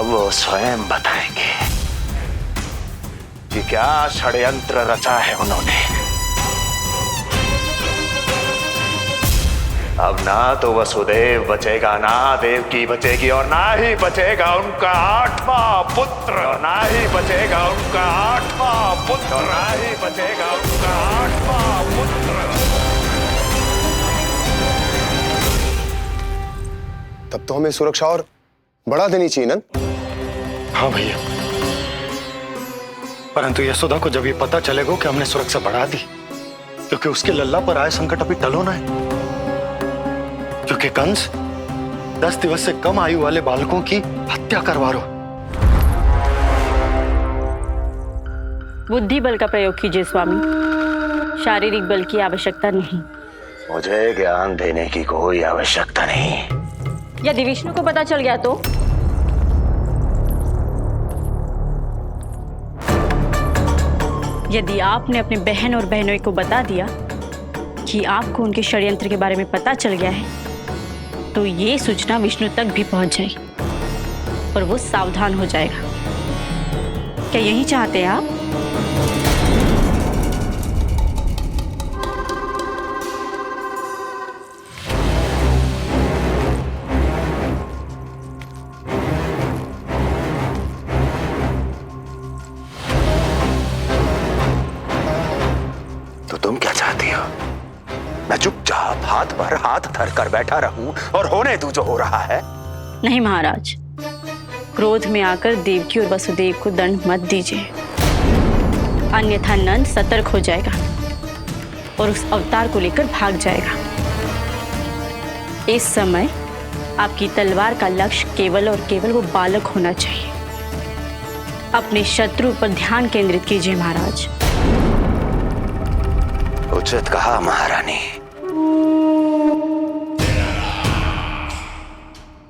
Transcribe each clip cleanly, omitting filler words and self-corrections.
अब वो स्वयं बताएंगे कि क्या षड्यंत्र रचा है उन्होंने। अब ना तो वसुदेव बचेगा, ना देवकी बचेगी, और ना ही बचेगा उनका 8वां पुत्र, और ना ही बचेगा उनका 8वां पुत्र, और ना ही बचेगा उनका 8वां पुत्र। तब तो हमें सुरक्षा और बढ़ा देनी चाहिए नंद। हाँ भैया, परंतु यशोदा को जब ये पता चलेगा कि हमने सुरक्षा बढ़ा दी, क्योंकि उसके लल्ला पर आए संकट अभी टलो ना है। क्योंकि कंस 10 दिवस से कम आयु वाले बालकों की हत्या करवा रहा। बुद्धि बल का प्रयोग कीजिए स्वामी, शारीरिक बल की आवश्यकता नहीं। मुझे ज्ञान देने की कोई आवश्यकता नहीं। यदि विष्णु को पता चल गया तो? यदि आपने अपने बहन और बहनों को बता दिया कि आपको उनके षड्यंत्र के बारे में पता चल गया है, तो ये सूचना विष्णु तक भी पहुंच जाएगी और वो सावधान हो जाएगा। क्या यही चाहते हैं आप? तो तुम क्या चाहती हो? मैं चुपचाप हाथ पर हाथ धर कर बैठा रहूं और होने दूं जो हो रहा है? नहीं महाराज, क्रोध में आकर देवकी और वसुदेव को दंड मत दीजिए, अन्यथा नंद सतर्क हो जाएगा और उस अवतार को लेकर भाग जाएगा। इस समय आपकी तलवार का लक्ष्य केवल और केवल वो बालक होना चाहिए। अपने शत्रु पर ध्यान केंद्रित कीजिए महाराज। उचित कहा महारानी।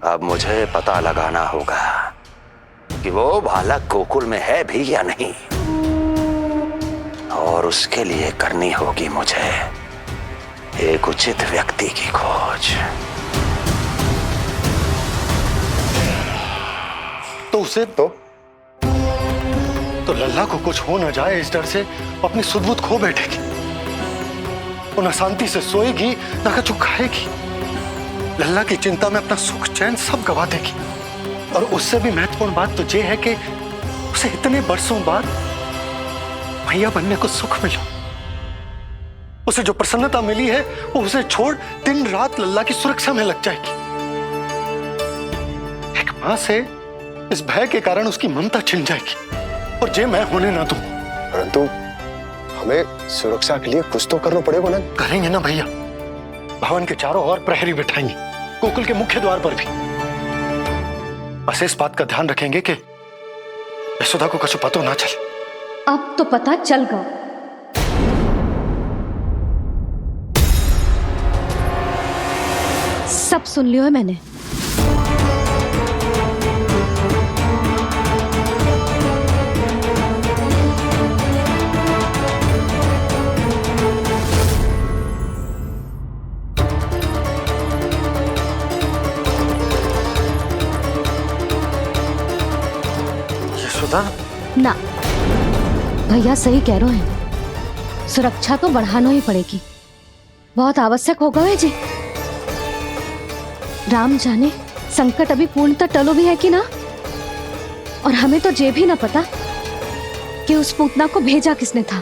अब मुझे पता लगाना होगा कि वो बालक गोकुल में है भी या नहीं, और उसके लिए करनी होगी मुझे एक उचित व्यक्ति की खोज। तो उसे तो लल्ला को कुछ हो न जाए, इस डर से अपनी सुध-बुध खो बैठेगी। वो न शांति से सोएगी, न कुछ खाएगी। लल्ला की चिंता में अपना सुख चैन सब गवा देगी। और उससे भी महत्वपूर्ण बात तो ये है कि उसे इतने बरसों बाद भैया बनने को सुख मिला। उसे जो प्रसन्नता मिली है, वो उसे छोड़ दिन रात लल्ला की सुरक्षा में लग जाएगी। एक मां से इस भय के कारण उसकी ममता छिन जाएगी, और ये मैं होने ना दूं। परंतु हमें सुरक्षा के लिए कुछ तो करना पड़ेगा ना। करेंगे ना भैया, भवन के चारों ओर प्रहरी बिठाएंगे, गोकुल के मुख्य द्वार पर भी। बस इस बात का ध्यान रखेंगे कि यशोदा को कुछ पता ना चले। अब तो पता चल गया। सब सुन लियो है मैंने। ना, भैया सही कह रहे हैं, सुरक्षा तो बढ़ाना ही पड़ेगी, बहुत आवश्यक होगा है जी। राम जाने संकट अभी पूर्णतः टलो भी है कि ना, और हमें तो ये भी ना पता कि उस पूतना को भेजा किसने था।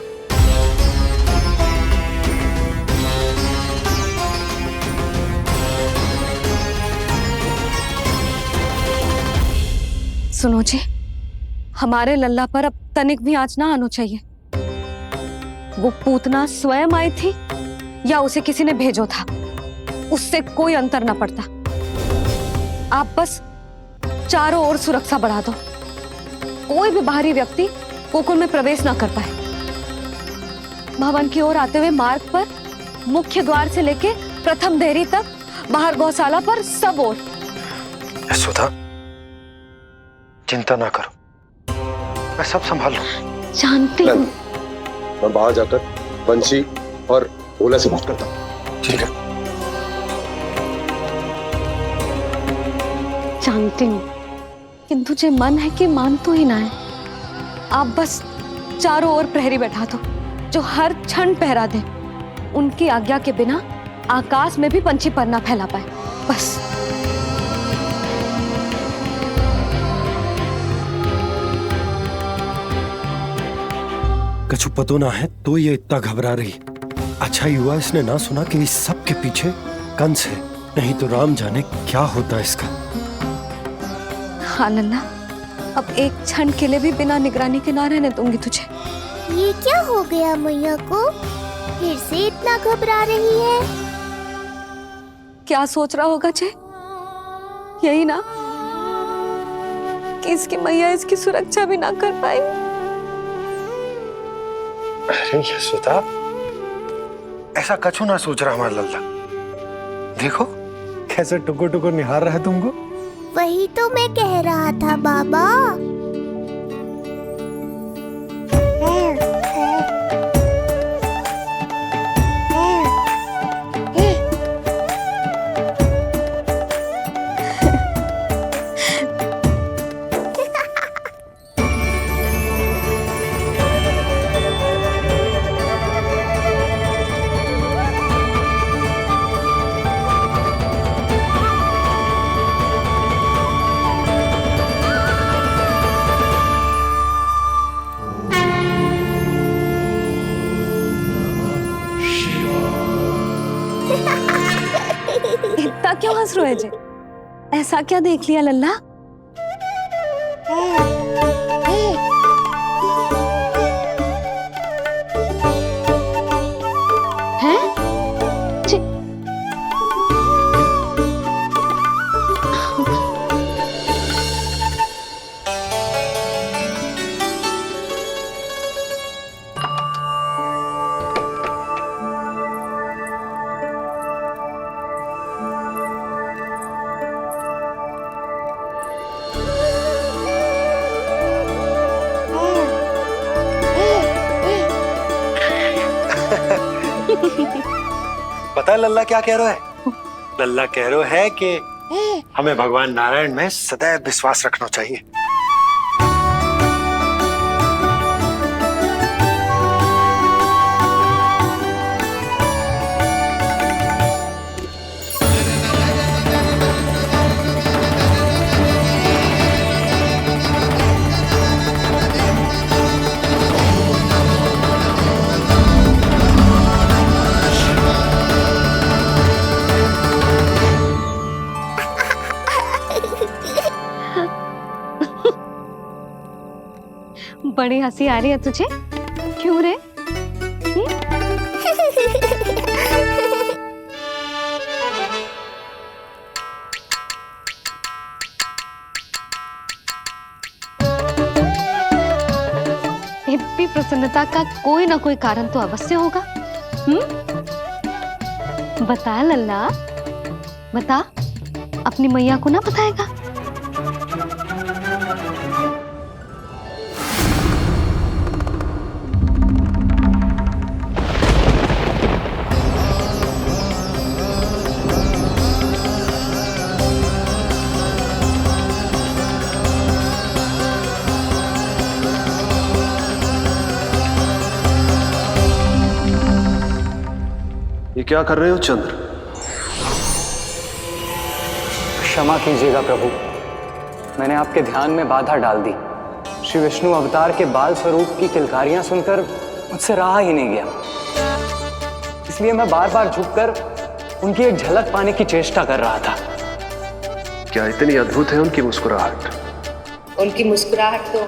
सुनो जी, हमारे लल्ला पर अब तनिक भी आंच ना आना चाहिए। वो पूतना स्वयं आई थी या उसे किसी ने भेजो था, उससे कोई अंतर ना पड़ता। आप बस चारों ओर सुरक्षा बढ़ा दो, कोई भी बाहरी व्यक्ति गोकुल में प्रवेश ना कर पाए। भवन की ओर आते हुए मार्ग पर मुख्य द्वार से लेके प्रथम देहरी तक, बाहर गौशाला पर, सब ओर। यशोदा, चिंता ना करो, मैं सब संभाल लूं। जानती हूँ। मैं बाहर जाकर बंशी और ओला से बात करता हूँ। ठीक है। जानती हूँ लेकिन तुझे मन है कि मान तो ही ना है। आप बस चारों ओर प्रहरी बैठा दो जो हर क्षण पहरा दे। उनकी आज्ञा के बिना आकाश में भी पंछी पर ना फैला पाए, बस। कछु पतो ना है तो ये इतना घबरा रही। अच्छा युवा इसने ना सुना कि इस सब के पीछे कंस है, नहीं तो राम जाने क्या होता है इसका। हाँ लल्ला, अब एक क्षण के लिए भी बिना निगरानी के ना रहने दूंगी तुझे। ये क्या हो गया मैया को? फिर से इतना घबरा रही है? क्या सोच रहा होगा जय? यही ना कि इसकी मैया इसकी सुरक्षा भी ना कर पाई। अरे यशोदा, ऐसा कछु ना सोच रहा हमारा लल्ला। देखो कैसे टुकुर टुकुर निहार रहा है तुमको। वही तो मैं कह रहा था बाबा। इतना क्यों हंस रहे जे? ऐसा क्या देख लिया लल्ला? हैं? पता है लल्ला क्या कह रहा है? लल्ला कह रहा है कि हमें भगवान नारायण में सदैव विश्वास रखना चाहिए। बड़ी हंसी आ रही है तुझे, क्यों रे? इतनी प्रसन्नता का कोई ना कोई कारण तो अवश्य होगा। बता लल्ला, बता, अपनी मैया को ना बताएगा? ये क्या कर रहे हो चंद्र? क्षमा कीजिएगा प्रभु, मैंने आपके ध्यान में बाधा डाल दी। श्री विष्णु अवतार के बाल स्वरूप की किलकारियां सुनकर मुझसे रहा ही नहीं गया, इसलिए मैं बार बार झुककर उनकी एक झलक पाने की चेष्टा कर रहा था। क्या इतनी अद्भुत है उनकी मुस्कुराहट? उनकी मुस्कुराहट तो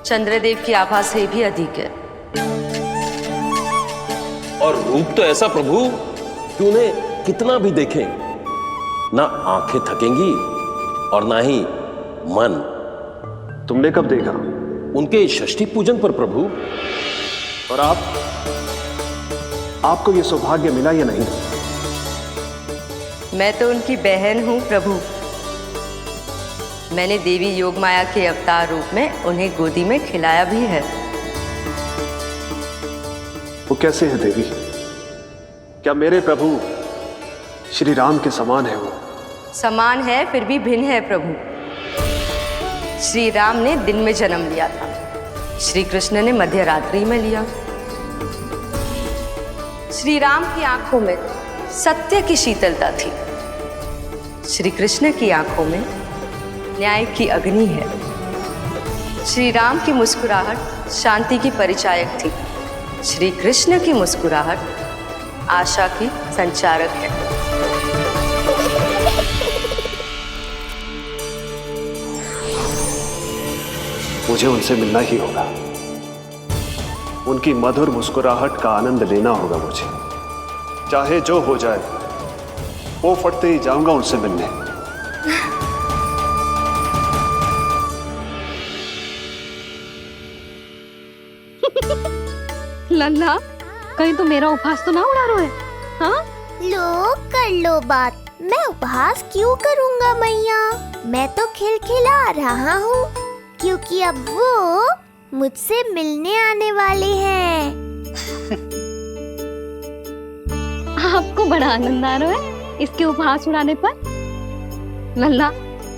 चंद्रदेव की आभा से भी अधिक है। और रूप तो ऐसा प्रभु कि उन्हें कितना भी देखें ना आंखें थकेंगी और ना ही मन। तुमने कब देखा? उनके षष्ठी पूजन पर प्रभु। और आपको यह सौभाग्य मिला या नहीं? मैं तो उनकी बहन हूं प्रभु। मैंने देवी योगमाया के अवतार रूप में उन्हें गोदी में खिलाया भी है। वो कैसे है देवी? क्या मेरे प्रभु श्री राम के समान है वो? समान है फिर भी भिन्न है प्रभु। श्री राम ने दिन में जन्म लिया था, श्री कृष्ण ने मध्य रात्रि में लिया। श्री राम की आंखों में सत्य की शीतलता थी, श्री कृष्ण की आंखों में न्याय की अग्नि है। श्री राम की मुस्कुराहट शांति की परिचायक थी, श्री कृष्ण की मुस्कुराहट आशा की संचारक है। मुझे उनसे मिलना ही होगा, उनकी मधुर मुस्कुराहट का आनंद लेना होगा मुझे। चाहे जो हो जाए, वो फटते ही जाऊंगा उनसे मिलने। लल्ला, कहीं तो मेरा उपहास तो ना उड़ा रहे है? हाँ? लो कर लो बात, मैं उपहास क्यों करूँगा मैया? मैं तो खिलखिला रहा हूँ, क्योंकि अब वो मुझसे मिलने आने वाले हैं। आपको बड़ा आनंद आ रहा है इसके उपहास उड़ाने पर? लल्ला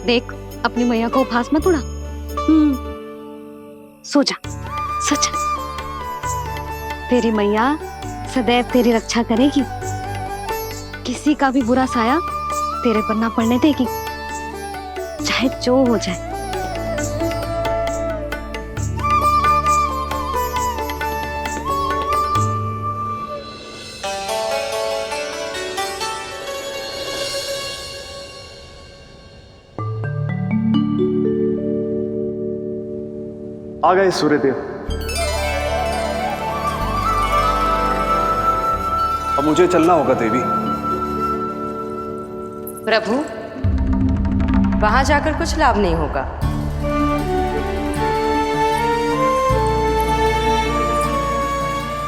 देख, अपनी मैया को उपहास मत उड़ा। सो जा, सो जा। तेरी मैया सदैव तेरी रक्षा करेगी, किसी का भी बुरा साया तेरे पर ना पड़ने देगी, चाहे जो हो जाए। आ गए सूर्यदेव। अब मुझे चलना होगा देवी। प्रभु, वहां जाकर कुछ लाभ नहीं होगा।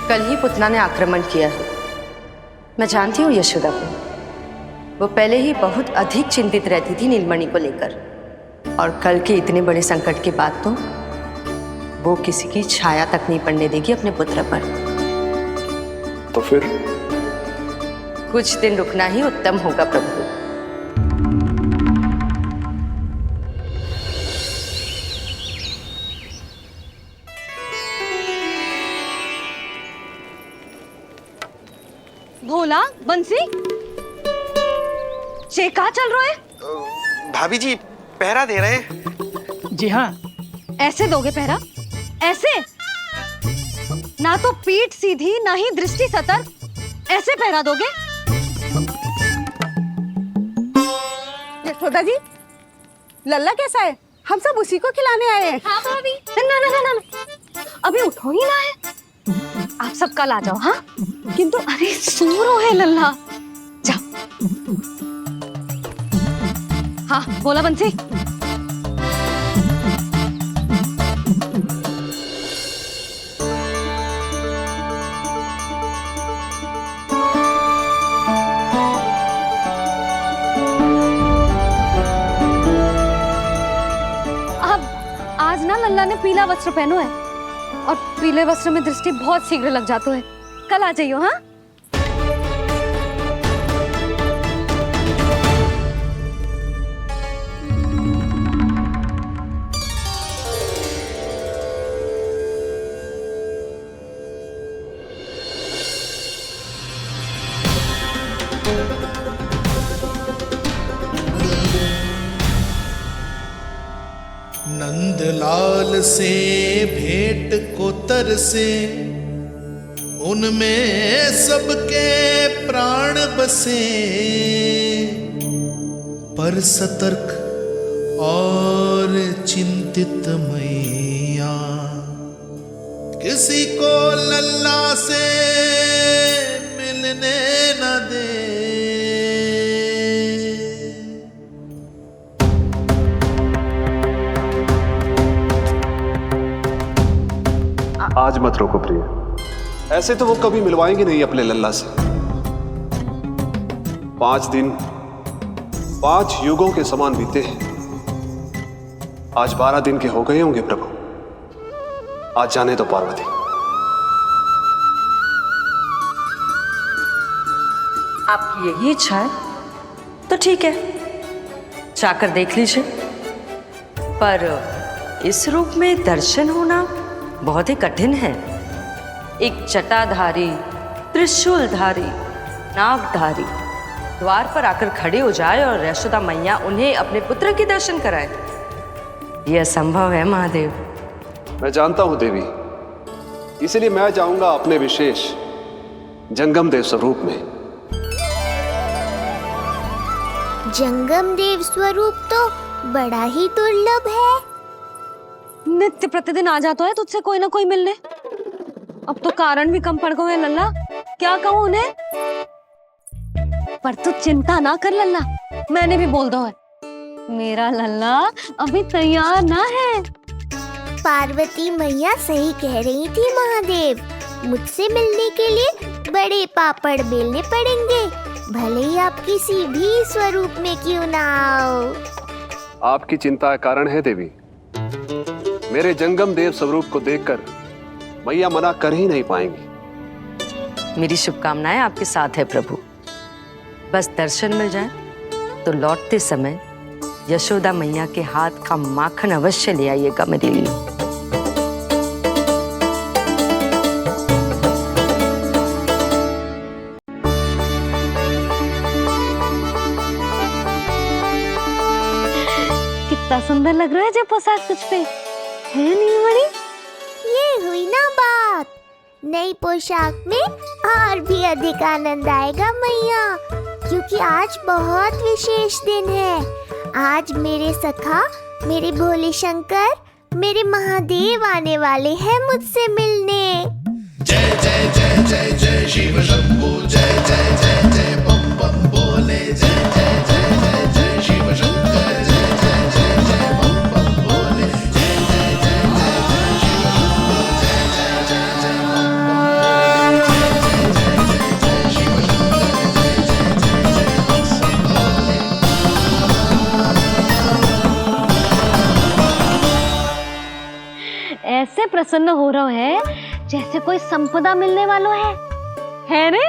कल ही पुतना ने आक्रमण किया है। मैं जानती हूँ यशोदा को, वो पहले ही बहुत अधिक चिंतित रहती थी नीलमणि को लेकर, और कल के इतने बड़े संकट के बाद तो वो किसी की छाया तक नहीं पड़ने देगी अपने पुत्र पर। तो फिर कुछ दिन रुकना ही उत्तम होगा प्रभु। भोला, बंसी, ये कहाँ चल रहा है? भाभी जी पहरा दे रहे हैं। जी हाँ। ऐसे दोगे पहरा? ऐसे? ना तो पीठ सीधी, ना ही दृष्टि सतर्क, ऐसे पहरा दोगे? यशोदा जी, लल्ला कैसा है? हम सब उसी को खिलाने आए हैं। हाँ भाभी। ना ना ना ना, अभी उठो ही ना है। आप सब कल आ जाओ। हाँ, किंतु अरे सूरो है लल्ला, जाओ। हाँ बोला बंसी। आज ना लल्ला ने पीला वस्त्र पहनो है, और पीले वस्त्र में दृष्टि बहुत शीघ्र लग जातो है। कल आ जाइयो। हाँ, नंदलाल से भेंट को तरसे, उनमें सबके प्राण बसे, पर सतर्क और चिंतित मैया, किसी को लल्ला से मिलने न दे। आज मत रोको प्रिय, ऐसे तो वो कभी मिलवाएंगे नहीं अपने लल्ला से। 5 दिन 5 युगों के समान बीते हैं, आज 12 दिन के हो गए होंगे प्रभु। आज जाने दो पार्वती। आपकी यही इच्छा है तो ठीक है, जाकर देख लीजिए, पर इस रूप में दर्शन होना बहुत ही कठिन है। एक जटाधारी, त्रिशूलधारी, नागधारी द्वार पर आकर खड़े हो जाए और यशोदा मैया उन्हें अपने पुत्र के दर्शन कराए, यह असंभव है महादेव। मैं जानता हूं देवी, इसलिए मैं जाऊंगा अपने विशेष जंगम देव स्वरूप में। जंगम देव स्वरूप तो बड़ा ही दुर्लभ है। नित्य प्रतिदिन आ जाता है तुझसे कोई ना कोई मिलने। अब तो कारण भी कम पड़ गए हैं लल्ला, क्या कहूँ उन्हें। पर तू चिंता ना कर लल्ला, मैंने भी बोल दो है, मेरा लल्ला अभी तैयार ना है। पार्वती मैया सही कह रही थी महादेव, मुझसे मिलने के लिए बड़े पापड़ बेलने पड़ेंगे, भले ही आप किसी भी स्वरूप में क्यों ना आओ। आपकी चिंता का कारण है देवी, मेरे जंगम देव स्वरूप को देखकर मैया मना कर ही नहीं पाएंगी। मेरी शुभकामनाएं आपके साथ है प्रभु। बस दर्शन मिल जाए तो लौटते समय यशोदा मैया के हाथ का माखन अवश्य ले आइएगा मेरे लिए। कितना सुंदर लग रहा है जो पोशाक तुझ पे है नीलमणि। ये हुई ना बात, नई पोशाक में और भी अधिक आनंद आएगा मैया, क्योंकि आज बहुत विशेष दिन है। आज मेरे सखा, मेरे भोले शंकर, मेरे महादेव आने वाले हैं मुझसे मिलने। जय जय जय जय जय शिव शंभू, जय जय जय जय बम बम बोले, जय जय जय जय जय शिव शंकर, जय जय जय जय बम बम बोले, जय जय जय जय जय शिव शंभू, जय जय जय जय बम बम बोले, जय जय जय जय शिव शंकर, जय जय जय जय बम बोले। ऐसे प्रसन्न हो रहा है जैसे कोई संपदा मिलने वाला है रे?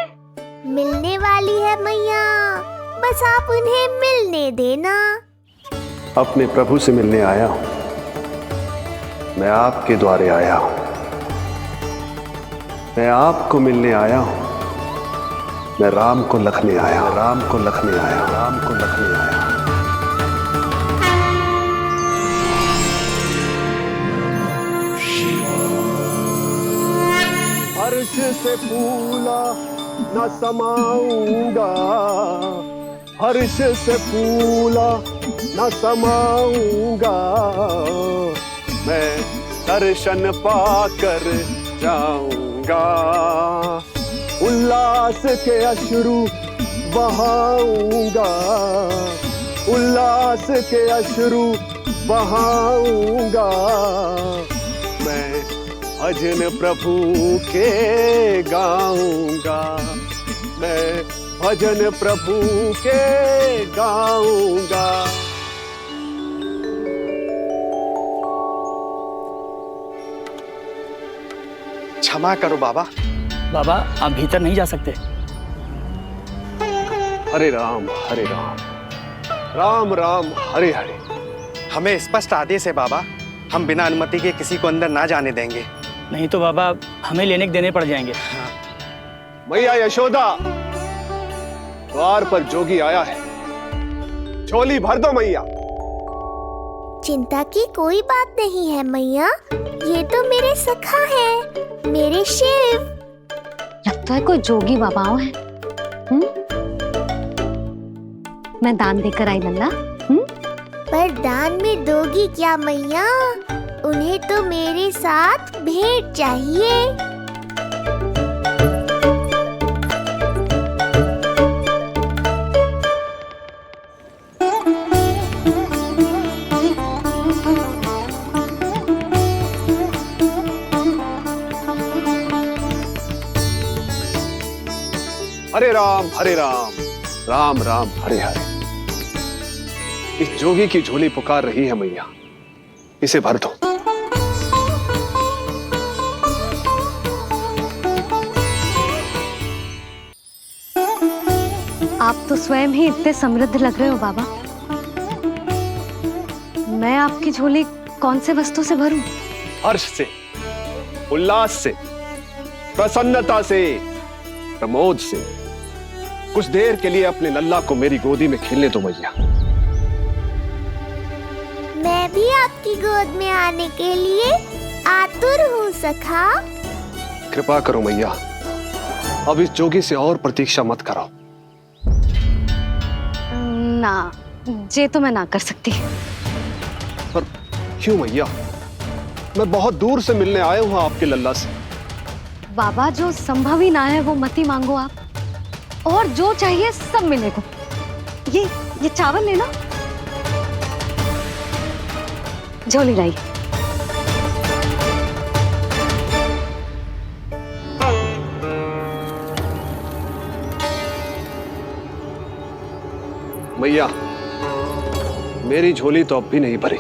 मिलने वाली है मैया, बस आप उन्हें मिलने देना। अपने प्रभु से मिलने आया हूं, मैं आपके द्वारे आया हूं, मैं आपको मिलने आया हूं, मैं राम को लखने आया, राम को लखने आया, राम को लखने आया। हर्ष से फूला न समाऊंगा, हर्ष से फूला न समाऊंगा, मैं दर्शन पाकर जाऊंगा, उल्लास के अश्रु बहाऊंगा, उल्लास के अश्रु बहाऊंगा, मैं भजन प्रभु के गाऊंगा, मैं भजन प्रभु के गाऊंगा। क्षमा करो बाबा। बाबा आप भीतर नहीं जा सकते। हरे राम हरे राम, राम राम हरे हरे। हमें स्पष्ट आदेश है बाबा, हम बिना अनुमति के किसी को अंदर ना जाने देंगे। नहीं तो बाबा हमें लेने के देने पड़ जाएंगे। मैया यशोदा, द्वार पर जोगी आया है, झोली भर दो मैया। चिंता की कोई बात नहीं है मैया, ये तो मेरे सखा है, मेरे शिव। लगता है कोई जोगी बाबाओं है। मैं दान देकर आई लल्ला। पर दान में दोगी क्या मैया? उन्हें तो मेरे साथ भेंट चाहिए। हरे राम, राम राम हरे हरे। इस जोगी की झोली पुकार रही है मैया, इसे भर दो। आप तो स्वयं ही इतने समृद्ध लग रहे हो बाबा। मैं आपकी झोली कौन से वस्तु से भरूं? हर्ष से, उल्लास से, प्रसन्नता से, प्रमोद से। कुछ देर के लिए अपने लल्ला को मेरी गोदी में खेलने दो मैया। मैं भी आपकी गोद में आने के लिए आतुर हूँ सखा। कृपा करो मैया, अब इस जोगी से और प्रतीक्षा मत कराओ। ना, जे तो मैं ना कर सकती। पर क्यों मैया? मैं बहुत दूर से मिलने आया हूँ आपके लल्ला से। बाबा, जो संभव ही ना है वो मत ही मांगो आप, और जो चाहिए सब मिलेगा। ये चावल लेना, झोली लाई। मैया, मेरी झोली तो अब भी नहीं भरी।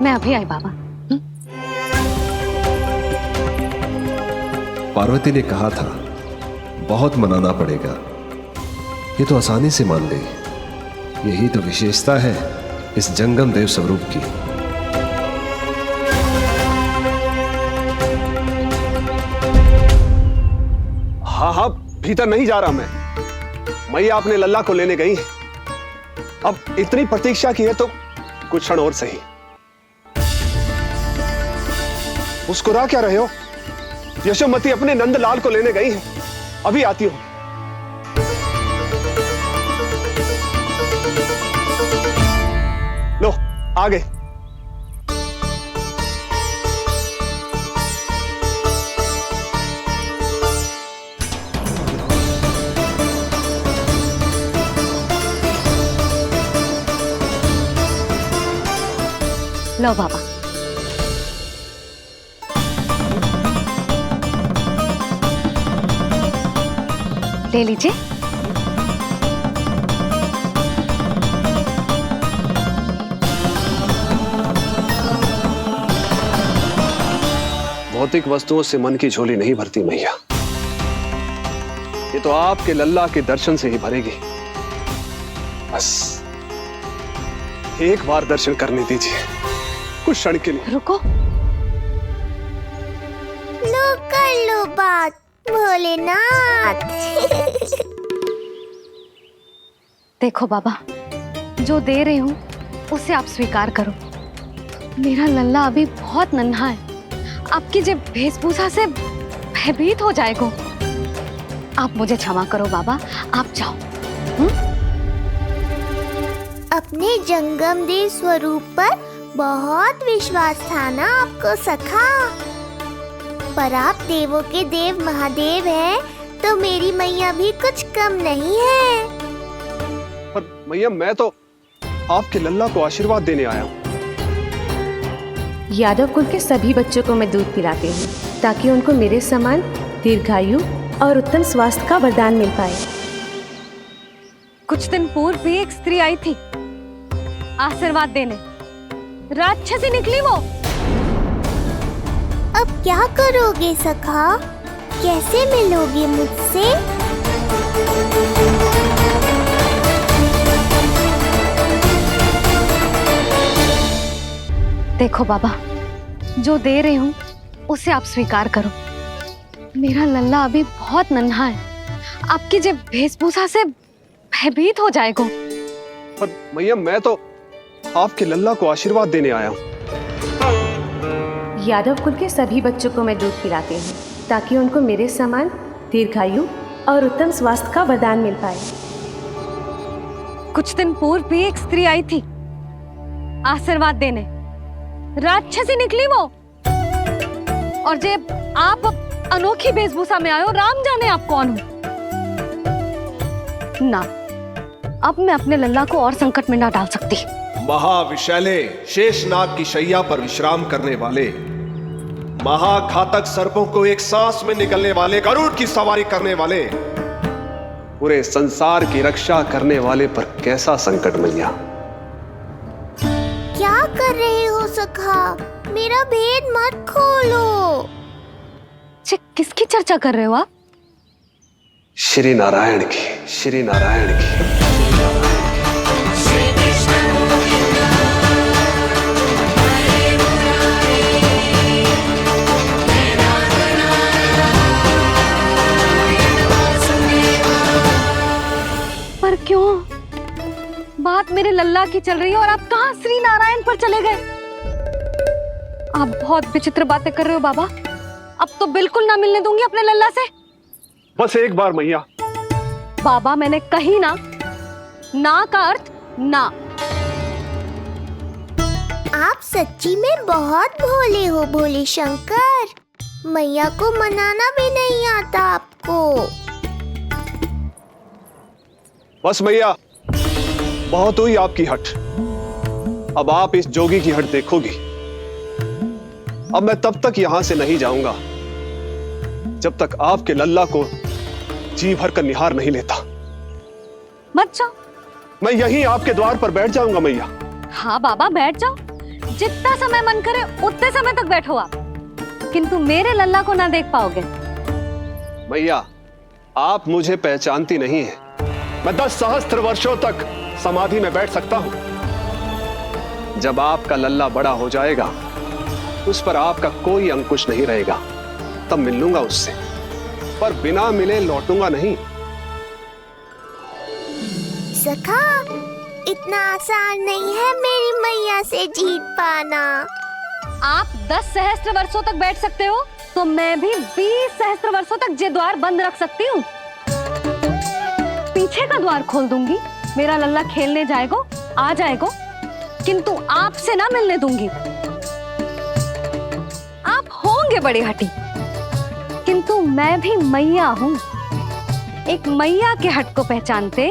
मैं अभी आई बाबा। पार्वती ने कहा था बहुत मनाना पड़ेगा, ये तो आसानी से मान गई। यही तो विशेषता है इस जंगम देव स्वरूप की। हाँ हाँ, भीतर नहीं जा रहा मैं। मैया अपने लल्ला को लेने गई है। अब इतनी प्रतीक्षा की है तो कुछ क्षण और सही। मुस्कुरा क्या रहे हो? यशोमती अपने नंदलाल को लेने गई है, अभी आती हूं। लो, आ गए। लो बाबा। ले लीजिए। भौतिक वस्तुओं से मन की झोली नहीं भरती मैया, ये तो आपके लल्ला के दर्शन से ही भरेगी। बस एक बार दर्शन करने दीजिए, कुछ क्षण के लिए। रुको। लो कर लो बात भोलेनाथ। देखो बाबा, जो दे रही हूँ उसे आप स्वीकार करो। मेरा लल्ला अभी बहुत नन्हा है, आपकी जब वेशभूषा से भयभीत हो जाएगा। आप मुझे क्षमा करो बाबा, आप जाओ। अपने जंगम देव स्वरूप पर बहुत विश्वास था ना आपको सखा। पर आप देवों के देव महादेव हैं, तो मेरी मैया भी कुछ कम नहीं है। पर मैया, मैं तो आपके लल्ला को आशीर्वाद देने आया हूँ। यादव कुल के सभी बच्चों को मैं दूध पिलाती हूँ, ताकि उनको मेरे समान दीर्घायु और उत्तम स्वास्थ्य का वरदान मिल पाए। कुछ दिन पूर्व भी एक स्त्री आई थी आशीर्वाद देने, राक्षसी निकली वो। अब क्या करोगे सखा? कैसे मिलोगे मुझसे? देखो बाबा, जो दे रही हूँ उसे आप स्वीकार करो। मेरा लल्ला अभी बहुत नन्हा है, आपकी जब वेशभूषा से भयभीत हो जाएगा। पर मैया, मैं तो आपके लल्ला को आशीर्वाद देने आया हूँ। यादव कुल के सभी बच्चों को मैं दूध पिलाती हूँ, ताकि उनको मेरे समान दीर्घायु और उत्तम स्वास्थ्य का वरदान मिल पाए। कुछ दिन पूर्व भी एक स्त्री आई थी आशीर्वाद देने, राक्षसी निकली वो। और जब आप अनोखी वेशभूषा में आए हो, राम जाने आप कौन हो। ना, अब मैं अपने लल्ला को और संकट में ना डाल सकती। महाविशैले शेषनाग की शैया पर विश्राम करने वाले, महाघातक सर्पों को एक सांस में निकलने वाले, गरुड़ की सवारी करने वाले, पूरे संसार की रक्षा करने वाले पर कैसा संकट मैया। क्या कर रहे हो सखा? मेरा भेद मत खोलो। किसकी चर्चा कर रहे हो आप? श्री नारायण की, श्री नारायण की। बात मेरे लल्ला की चल रही है और आप कहाँ श्री नारायण पर चले गए? आप बहुत विचित्र बातें कर रहे हो बाबा। अब तो बिल्कुल ना मिलने दूंगी अपने लल्ला से। बस एक बार मैया। बाबा मैंने कही ना, ना का अर्थ ना। आप सच्ची में बहुत भोले हो भोले शंकर। मैया को मनाना भी नहीं आता आपको। बस मैया, बहुत हुई आपकी हट। अब आप इस जोगी की हट देखोगी। अब मैं तब तक यहां से नहीं जाऊंगा जब तक आपके लल्ला को जी भर कर निहार नहीं लेता। मत जाओ। मैं यहीं आपके द्वार पर बैठ जाऊंगा मैया। हाँ बाबा बैठ जाओ, जितना समय मन करे उतने समय तक बैठो आप, किंतु मेरे लल्ला को ना देख पाओगे। मैया, आप मुझे पहचानती नहीं है। मैं 10 सहस्त्र वर्षों तक समाधि में बैठ सकता हूं। जब आपका लल्ला बड़ा हो जाएगा, उस पर आपका कोई अंकुश नहीं रहेगा, तब मिल लूंगा उससे, पर बिना मिले लौटूंगा नहीं। सखा, इतना आसान नहीं है मेरी मैया से जीत पाना। आप 10 सहस्त्र वर्षों तक बैठ सकते हो, तो मैं भी 20 सहस्त्र वर्षों तक ये द्वार बंद रख सकती हूँ। पीछे का द्वार खोल दूंगी, मेरा लल्ला खेलने जाएगा, आ जाएगा, किंतु आपसे ना मिलने दूंगी। आप होंगे बड़ी हठी, किंतु मैं भी मैया हूँ। एक मैया के हट को पहचानते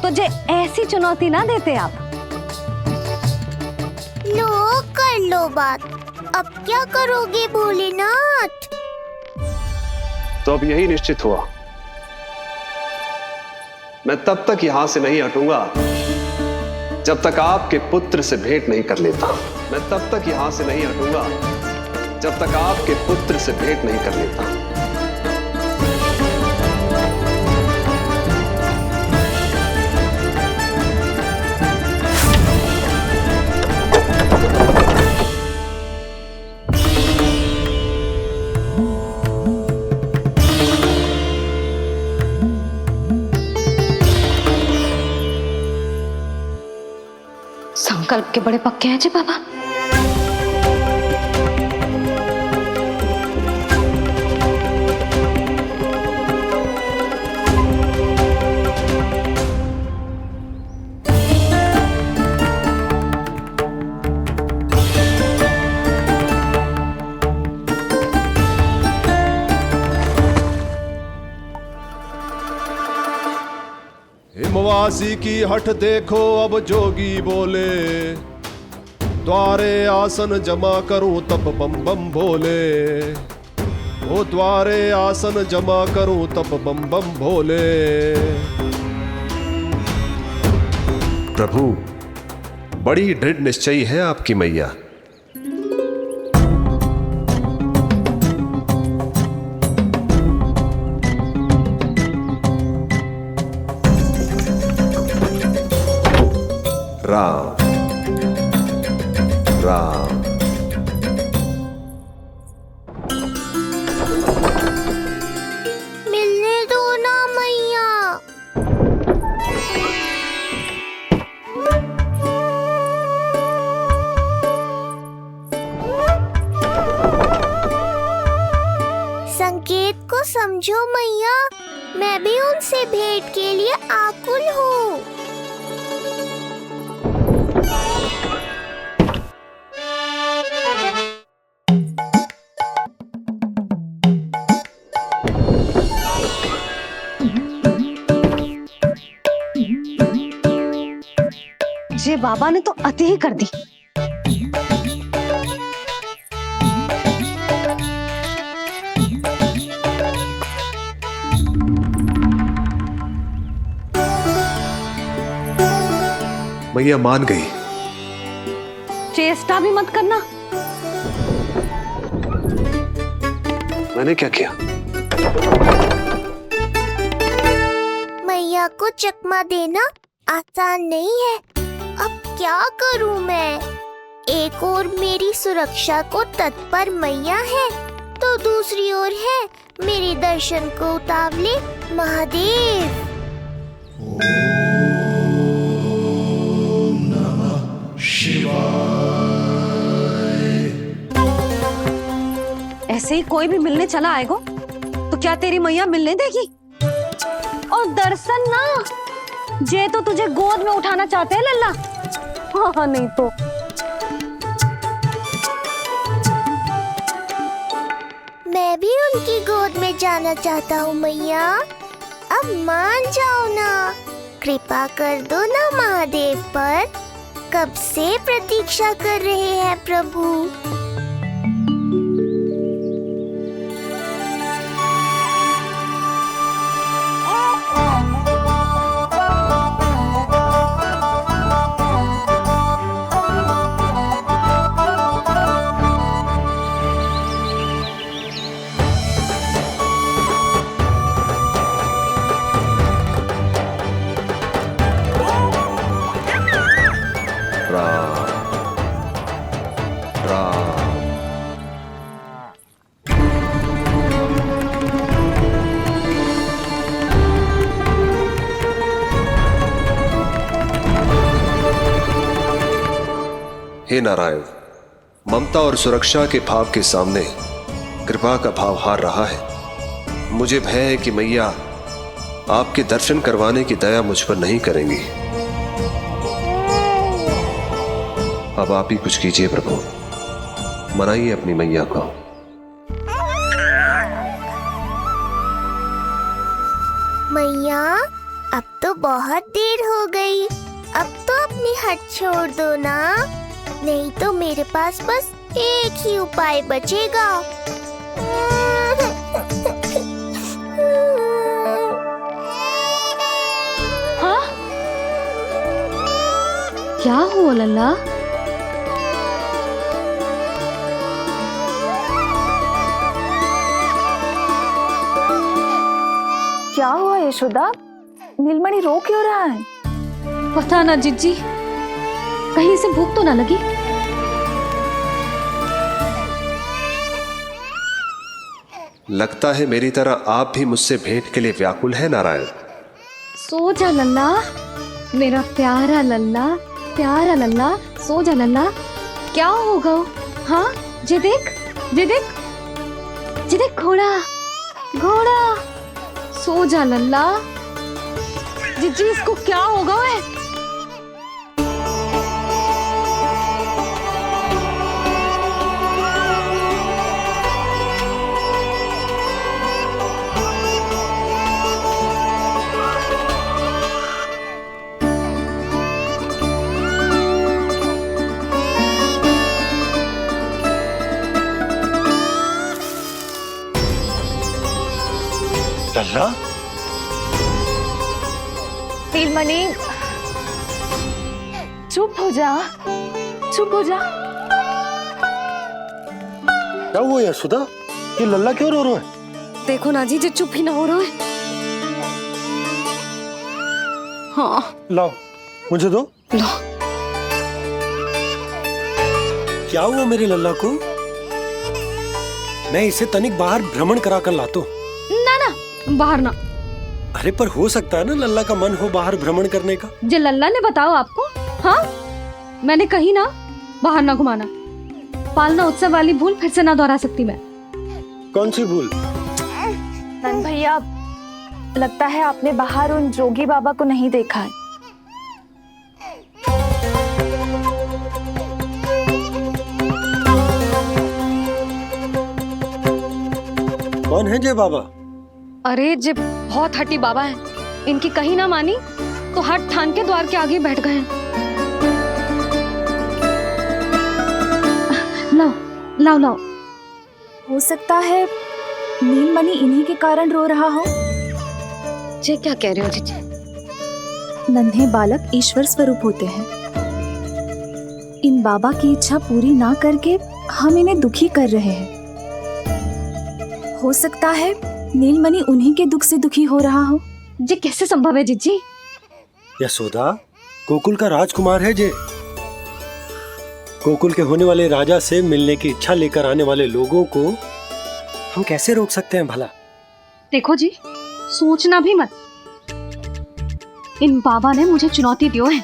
तो जे ऐसी चुनौती ना देते आप। लो कर लो बात। अब क्या करोगे भोलेनाथ? तो अब यही निश्चित हुआ, मैं तब तक यहां से नहीं हटूंगा जब तक आपके पुत्र से भेंट नहीं कर लेता। मैं तब तक यहां से नहीं हटूंगा जब तक आपके पुत्र से भेंट नहीं कर लेता। संकल्प के बड़े पक्के हैं जी बाबा। हिमवासी की हठ देखो अब जोगी बोले, द्वारे आसन जमा करूं तब बम बम भोले। ओ द्वारे आसन जमा करूं तब बम बम भोले। प्रभु, बड़ी दृढ़ निश्चयी है आपकी मैया। राम राम। मिलने दो ना मैया। संकेत को समझो मैया, मैं भी उनसे भेंट के लिए आकुल हूँ। ये बाबा ने तो अति ही कर दी। मैया मान गई। चेष्टा भी मत करना। मैंने क्या किया? मैया को चकमा देना आसान नहीं है। अब क्या करूं मैं? एक ओर मेरी सुरक्षा को तत्पर मैया है, तो दूसरी ओर है मेरे दर्शन को उतावले महादेव। ऐसे ही कोई भी मिलने चला आएगा तो क्या तेरी मैया मिलने देगी? और दर्शन ना, जे तो तुझे गोद में उठाना चाहते हैं लल्ला। हाँ नहीं तो मैं भी उनकी गोद में जाना चाहता हूँ मैया। अब मान जाओ ना, कृपा कर दो ना महादेव पर। कब से प्रतीक्षा कर रहे हैं प्रभु। हे नारायण, ममता और सुरक्षा के भाव के सामने कृपा का भाव हार रहा है। मुझे भय है कि मैया आपके दर्शन करवाने की दया मुझ पर नहीं करेंगी। अब आप ही कुछ कीजिए प्रभु, मनाइए अपनी मैया को। मैया अब तो बहुत देर हो गई, अब तो अपनी हट छोड़ दो ना, नहीं तो मेरे पास बस एक ही उपाय बचेगा। हाँ? क्या हुआ लल्ला? क्या हुआ यशोदा? नीलमणि रो क्यों रहा है? पता ना जीजी, कहीं से भूख तो ना लगी। लगता है मेरी तरह आप भी मुझसे भेंट के लिए व्याकुल है नारायण। सो जा लल्ला, मेरा प्यारा लल्ला, प्यारा लल्ला, सो जा लल्ला। क्या होगा? हाँ जे देख, जे देख, जे देख, घोड़ा, घोड़ा। सो जा लल्ला। जीजी इसको क्या होगा? है लल्ला? नीलमणि चुप हो जा, चुप हो जा। क्या हुआ यशोदा? ये लल्ला क्यों रो रहा है? देखो ना जी, जे चुप ही ना हो रहा है। हाँ लाओ, मुझे दो। लो। क्या हुआ मेरे लल्ला को? मैं इसे तनिक बाहर भ्रमण करा कर लाता हूँ। ना ना, बाहर ना। अरे पर हो सकता है ना लल्ला का मन हो बाहर भ्रमण करने का। जे लल्ला ने बताओ आपको? हाँ, मैंने कही ना बाहर ना घुमाना। पालना उत्सव वाली भूल फिर से ना दोहरा सकती मैं। कौन सी भूल? नंद भैया, लगता है आपने बाहर उन जोगी बाबा को नहीं देखा है। कौन है जय बाबा? अरे जे बहुत हट्टी बाबा है, इनकी कहीं ना मानी तो हट ठान के द्वार के आगे बैठ गए। लाओ लाओ लाओ। हो सकता है नीलमणि इन्हीं के कारण रो रहा हो। जे क्या कह रहे हो जीजी? नन्हे बालक ईश्वर स्वरूप होते हैं। इन बाबा की इच्छा पूरी ना करके हम इन्हें दुखी कर रहे हैं। हो सकता है नीलमणि उन्हीं के दुख से दुखी हो रहा हो। जे कैसे संभव है जीजी? यशोदा, गोकुल का राजकुमार है जे। गोकुल के होने वाले राजा से मिलने की इच्छा लेकर आने वाले लोगों को हम कैसे रोक सकते हैं भला? देखो जी, सोचना भी मत। इन बाबा ने मुझे चुनौती दियो है,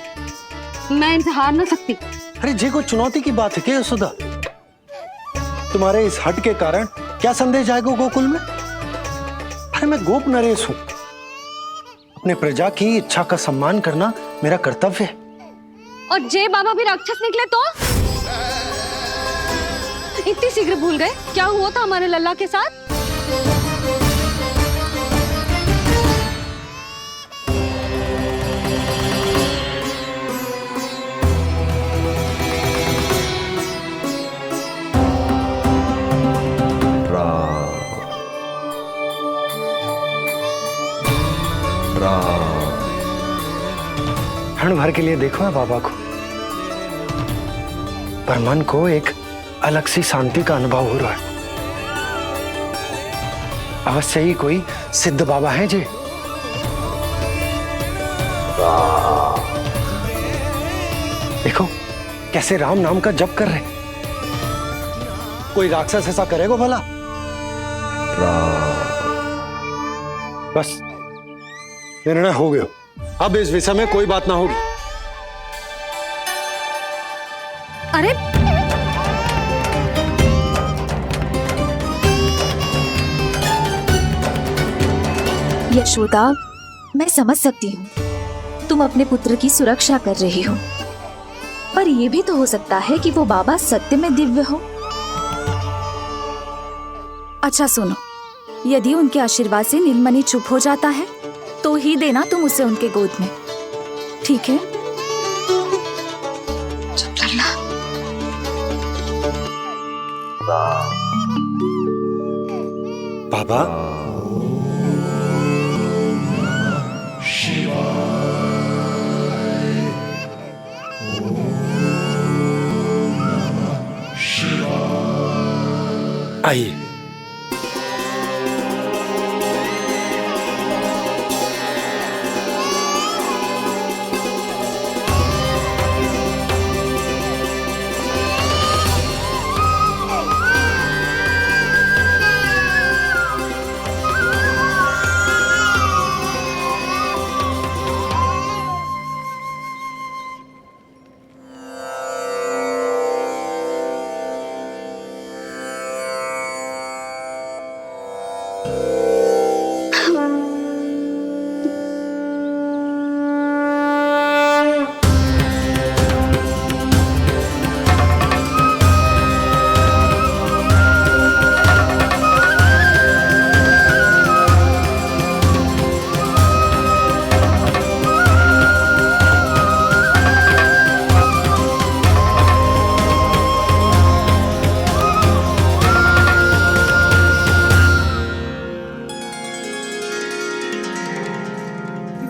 मैं इनसे हार ना सकती। अरे जे कोई चुनौती की बात है क्या यशोदा? तुम्हारे इस हट के कारण क्या संदेश जाएगा गोकुल में? अरे मैं गोप नरेश हूं, अपने प्रजा की इच्छा का सम्मान करना मेरा कर्तव्य है। और जय बाबा भी राक्षस निकले तो? इतनी शीघ्र भूल गए क्या हुआ था हमारे लल्ला के साथ? क्षण भर के लिए देखो है बाबा को, पर मन को एक अलग सी शांति का अनुभव हो रहा है। अवश्य ही कोई सिद्ध बाबा है जी। देखो कैसे राम नाम का जप कर रहे। कोई राक्षस ऐसा करेगा भला? बस निर्णय हो गया, अब इस विषय में कोई बात ना होगी। अरे यशोदा, मैं समझ सकती हूँ तुम अपने पुत्र की सुरक्षा कर रही हो, पर यह भी तो हो सकता है कि वो बाबा सत्य में दिव्य हो। अच्छा सुनो, यदि उनके आशीर्वाद से नीलमणि चुप हो जाता है तो ही देना तुम उसे उनके गोद में, ठीक है? चुप लल्ला। बाबा आइए।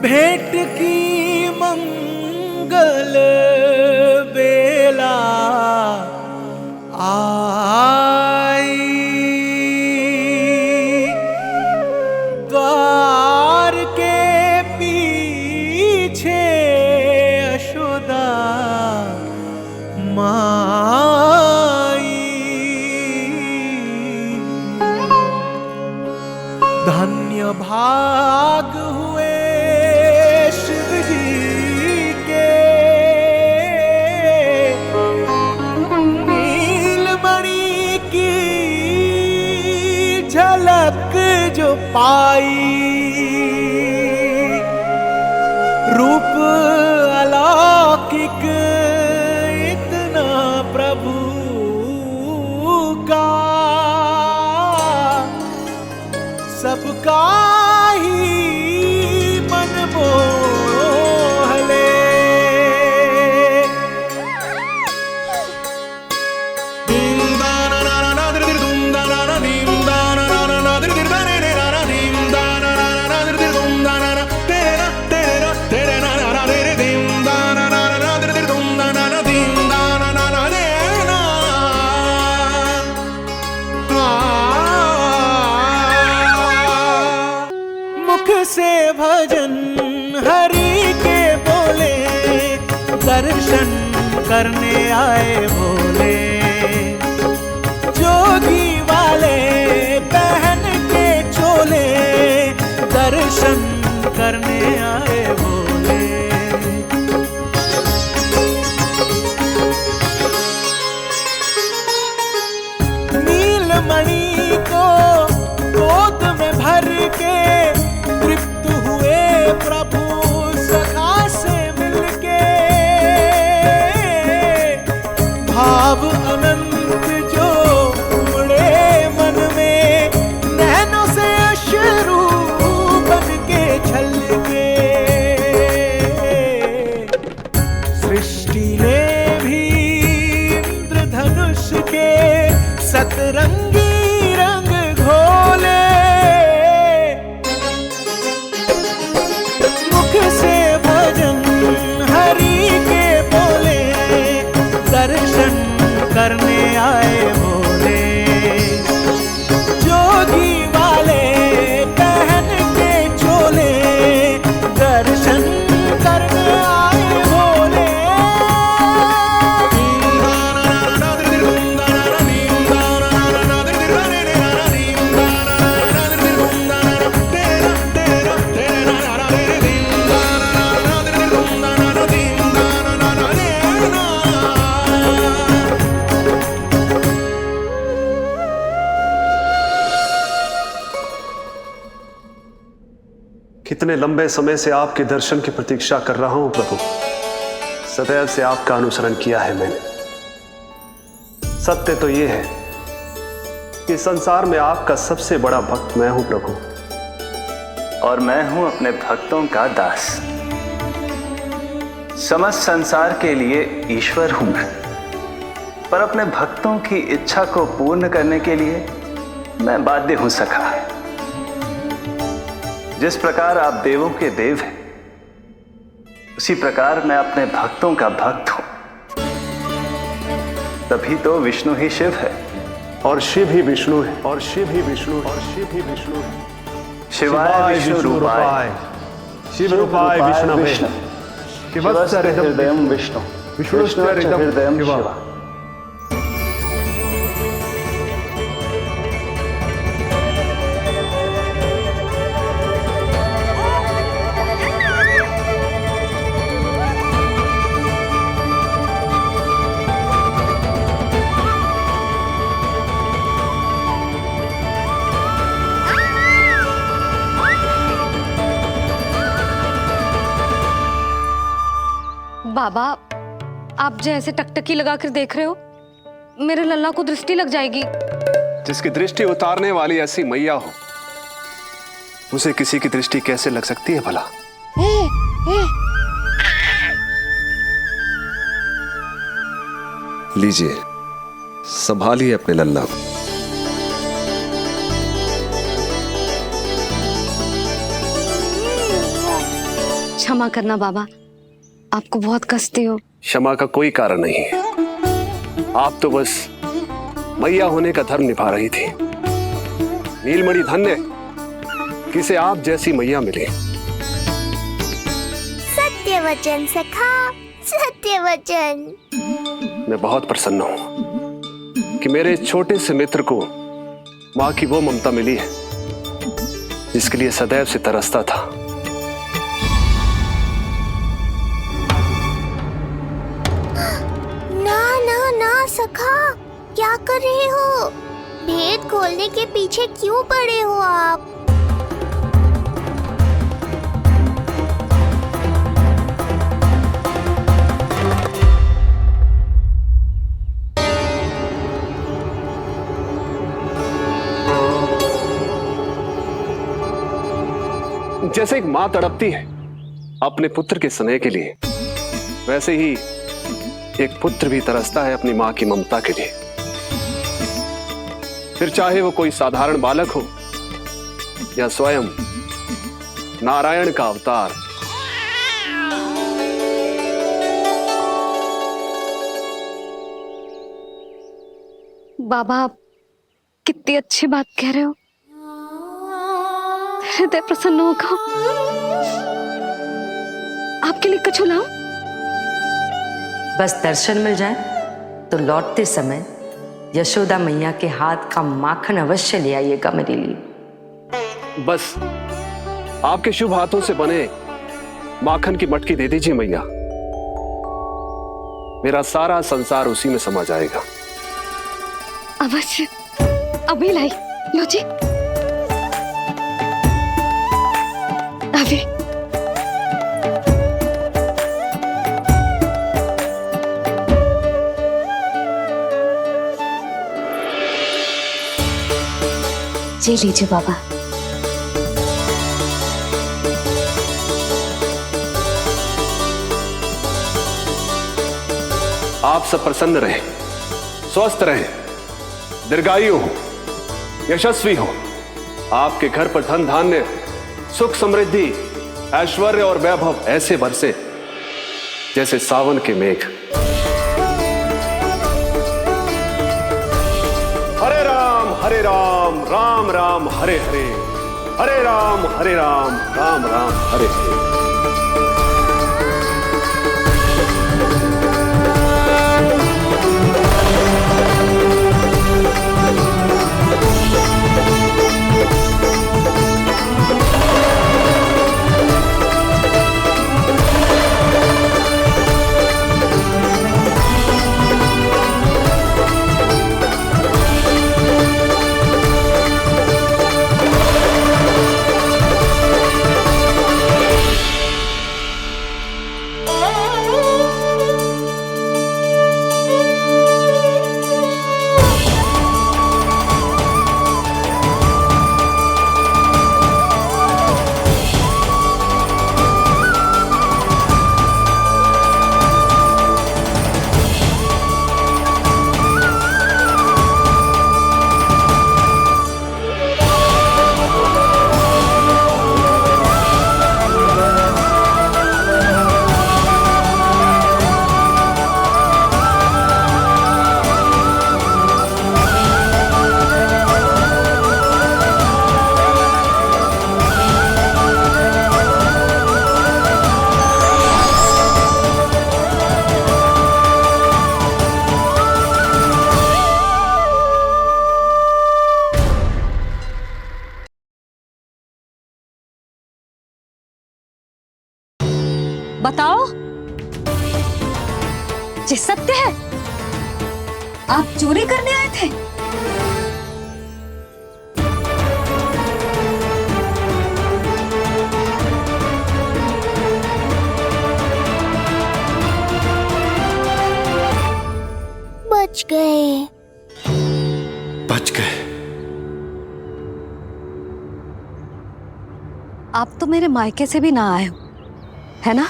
भेंट की मंगल बेला आई, द्वार के पीछे यशोदा माई, धन्य भाग हुए शिव जी के, नीलमणि की झलक जो पाई, रूप अलौकिक इतना प्रभु का, सबका ही मन मोह ले। मुख से भजन हरि के बोले, दर्शन करने आए भोले, जोगी वाले पहन के चोले, दर्शन करने आए भोले। नीलमणि को इतने लंबे समय से आपके दर्शन की प्रतीक्षा कर रहा हूं प्रभु। सदैव से आपका अनुसरण किया है मैंने। सत्य तो यह है कि संसार में आपका सबसे बड़ा भक्त मैं हूं प्रभु, और मैं हूं अपने भक्तों का दास। समस्त संसार के लिए ईश्वर हूं मैं, पर अपने भक्तों की इच्छा को पूर्ण करने के लिए मैं बाध्य हूं सखा। जिस प्रकार आप देवों के देव हैं, उसी प्रकार मैं अपने भक्तों का भक्त हूं। तभी तो विष्णु ही शिव है, और शिव ही विष्णु है, और शिव ही विष्णु है, और शिव ही विष्णु है। शिवाय विष्णु रूपाय, शिव रूपाय विष्णवे, शिवस्य हृदयं विष्णु, विष्णुश्च हृदयं शिव। बाबा, आप जो ऐसे टकटकी लगाकर देख रहे हो, मेरे लल्ला को दृष्टि लग जाएगी। जिसकी दृष्टि उतारने वाली ऐसी मैया हो, उसे किसी की दृष्टि कैसे लग सकती है भला? लीजिए, संभालिए अपने लल्ला को। क्षमा करना बाबा, आपको बहुत कष्ट हो। क्षमा का कोई कारण नहीं है। आप तो बस मैया होने का धर्म निभा रही थी। नीलमणि धन्य किसे आप जैसी मैया मिले। सत्य वचन सखा, सत्य वचन। मैं बहुत प्रसन्न हूं कि मेरे छोटे से मित्र को मां की वो ममता मिली है जिसके लिए सदैव से तरसता था। सखा, क्या कर रहे हो? भेद खोलने के पीछे क्यों पड़े हो आप? जैसे एक मां तड़पती है अपने पुत्र के स्नेह के लिए, वैसे ही एक पुत्र भी तरसता है अपनी मां की ममता के लिए। फिर चाहे वो कोई साधारण बालक हो या स्वयं नारायण का अवतार। बाबा, आप कितनी अच्छी बात कह रहे हो। हृदय प्रसन्न होगा। आपके लिए कछु लाऊं? बस दर्शन मिल जाए तो लौटते समय यशोदा मैया के हाथ का माखन अवश्य ले आइएगा मेरे लिए। बस आपके शुभ हाथों से बने माखन की मटकी दे दीजिए मैया। मेरा सारा संसार उसी में समा जाएगा। अवश्य, अभी लाई। लो जी, अभी। जी लीजिए बाबा। आप सब प्रसन्न रहें, स्वस्थ रहें, दीर्घायु हो, यशस्वी हो। आपके घर पर धन धान्य, सुख समृद्धि, ऐश्वर्य और वैभव ऐसे बरसे जैसे सावन के मेघ। हरे राम, राम राम हरे हरे, हरे राम, राम राम हरे हरे। बताओ, ये सत्य है? आप चोरी करने आए थे? बच गए। बच गए। आप तो मेरे मायके से भी ना आए हो, है ना?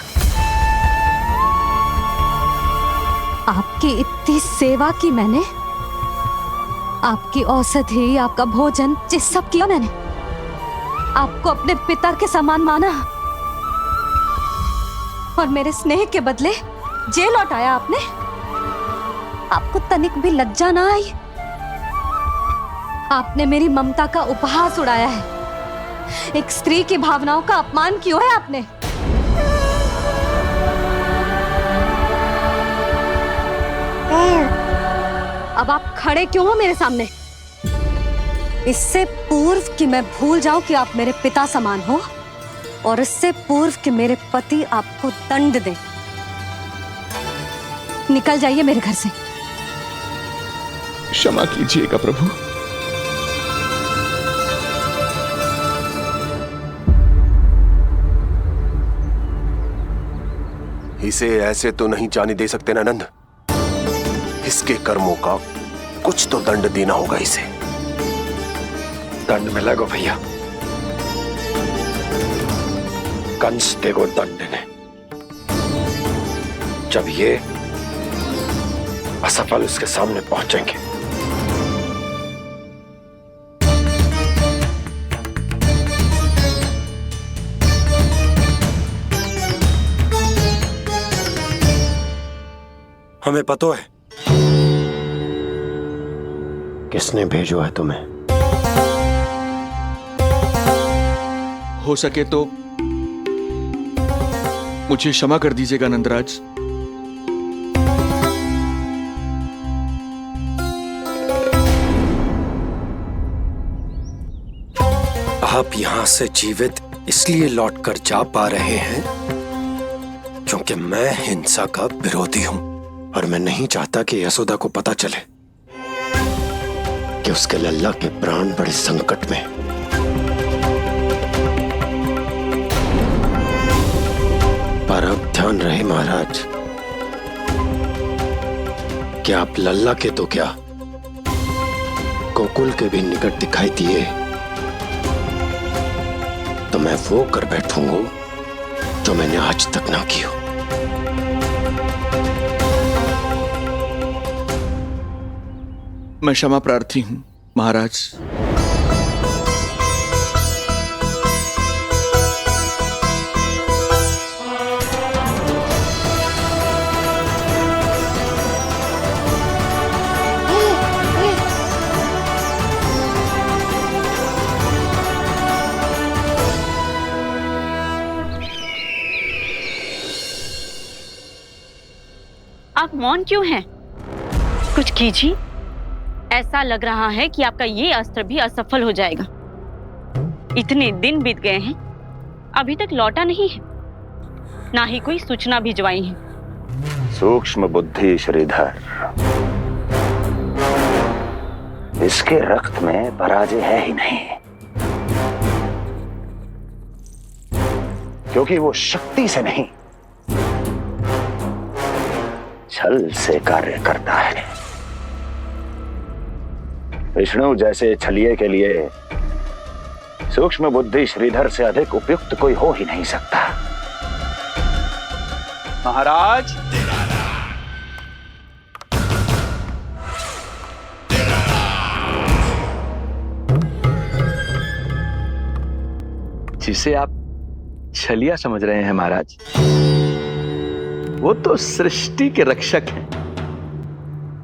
आपकी इतनी सेवा की मैंने, आपकी औषधि, आपका भोजन, ये सब किया मैंने। आपको अपने पिता के समान माना और मेरे स्नेह के बदले जेल लौटाया आपने। आपको तनिक भी लज्जा ना आई? आपने मेरी ममता का उपहास उड़ाया है। एक स्त्री की भावनाओं का अपमान क्यों है आपने? अब आप खड़े क्यों हो मेरे सामने? इससे पूर्व कि मैं भूल जाऊं कि आप मेरे पिता समान हो, और इससे पूर्व कि मेरे पति आपको दंड दें, निकल जाइए मेरे घर से। क्षमा कीजिएगा प्रभु। इसे ऐसे तो नहीं जाने दे सकते ना नंद। इसके कर्मों का कुछ तो दंड देना होगा इसे। दंड मिलेगा भैया, कंस देगो दंड देने। जब ये असफल उसके सामने पहुंचेंगे। हमें पता है किसने भेजो है तुम्हें। हो सके तो मुझे क्षमा कर दीजिएगा नंदराज। आप यहां से जीवित इसलिए लौटकर जा पा रहे हैं क्योंकि मैं हिंसा का विरोधी हूं, और मैं नहीं चाहता कि यशोदा को पता चले कि उसके लल्ला के प्राण बड़े संकट में। पर अब ध्यान रहे महाराज कि आप लल्ला के तो क्या, गोकुल के भी निकट दिखाई दिए तो मैं वो कर बैठूंगा जो मैंने आज तक ना किया। मैं क्षमा प्रार्थी हूं महाराज। आप मौन क्यों हैं? कुछ कीजिए। ऐसा लग रहा है कि आपका ये अस्त्र भी असफल हो जाएगा। इतने दिन बीत गए हैं, अभी तक लौटा नहीं है, ना ही कोई सूचना भिजवाई है। सूक्ष्म बुद्धि श्रीधर, इसके रक्त में पराजय है ही नहीं, क्योंकि वो शक्ति से नहीं छल से कार्य करता है। विष्णु जैसे छलिए के लिए सूक्ष्म बुद्धि श्रीधर से अधिक उपयुक्त कोई हो ही नहीं सकता। महाराज, जिसे आप छलिया समझ रहे हैं महाराज, वो तो सृष्टि के रक्षक हैं,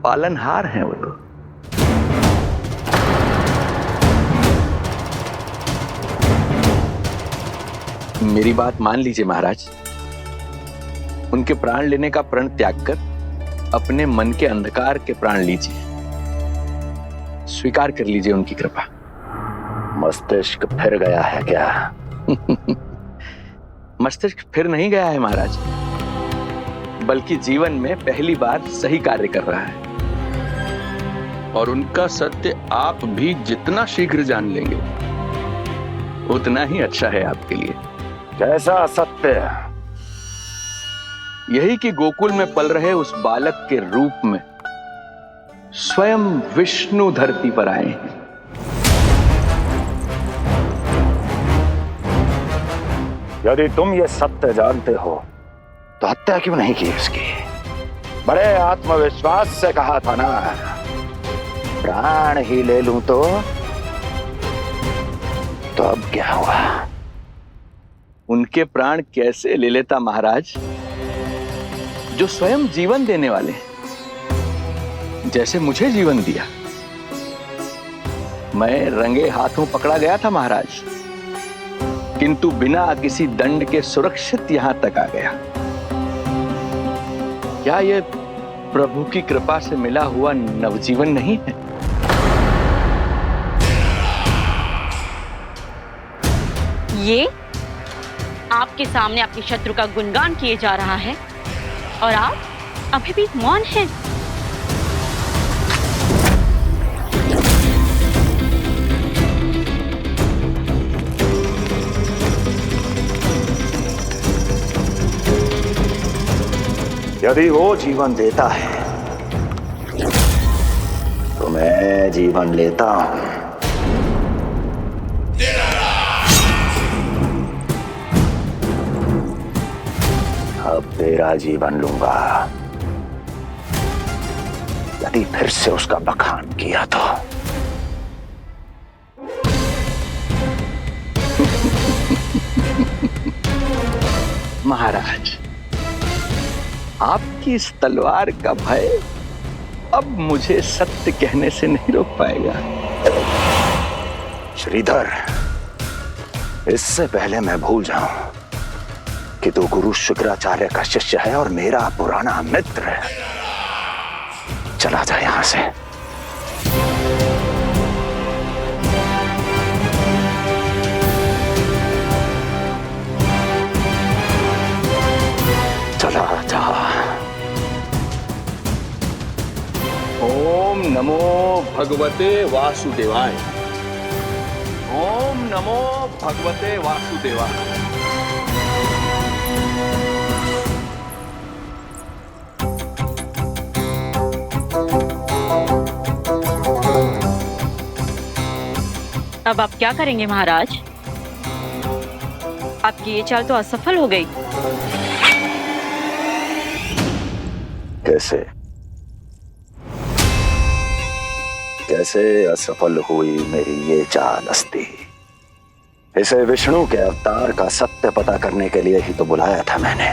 पालनहार हैं वो तो। मेरी बात मान लीजिए महाराज, उनके प्राण लेने का प्रण त्याग कर अपने मन के अंधकार के प्राण लीजिए, स्वीकार कर लीजिए उनकी कृपा। मस्तिष्क फिर गया है क्या? मस्तिष्क फिर नहीं गया है महाराज, बल्कि जीवन में पहली बार सही कार्य कर रहा है। और उनका सत्य आप भी जितना शीघ्र जान लेंगे उतना ही अच्छा है आपके लिए। कैसा सत्य? यही कि गोकुल में पल रहे उस बालक के रूप में स्वयं विष्णु धरती पर आए हैं। यदि तुम ये सत्य जानते हो तो हत्या क्यों नहीं की उसकी? बड़े आत्मविश्वास से कहा था ना, प्राण ही ले लूं तो अब क्या हुआ? उनके प्राण कैसे ले लेता महाराज, जो स्वयं जीवन देने वाले हैं, जैसे मुझे जीवन दिया। मैं रंगे हाथों पकड़ा गया था महाराज, किंतु बिना किसी दंड के सुरक्षित यहां तक आ गया। क्या यह प्रभु की कृपा से मिला हुआ नवजीवन नहीं है? ये आपके सामने आपके शत्रु का गुणगान किए जा रहा है और आप अभी भी मौन हैं। यदि वो जीवन देता है तो मैं जीवन लेता हूं। अब तेरा जीवन लूंगा यदि फिर से उसका बखान किया तो। महाराज, आपकी इस तलवार का भय अब मुझे सत्य कहने से नहीं रोक पाएगा। श्रीधर, इससे पहले मैं भूल जाऊं कि तू गुरु शुक्राचार्य का शिष्य है और मेरा पुराना मित्र है, चला जा यहां से। चला जा। ओम नमो भगवते वासुदेवाय। ओम नमो भगवते वासुदेवाय। अब आप क्या करेंगे महाराज? आपकी ये चाल तो असफल हो गई। कैसे कैसे असफल हुई मेरी ये चाल अस्ती? इसे विष्णु के अवतार का सत्य पता करने के लिए ही तो बुलाया था मैंने,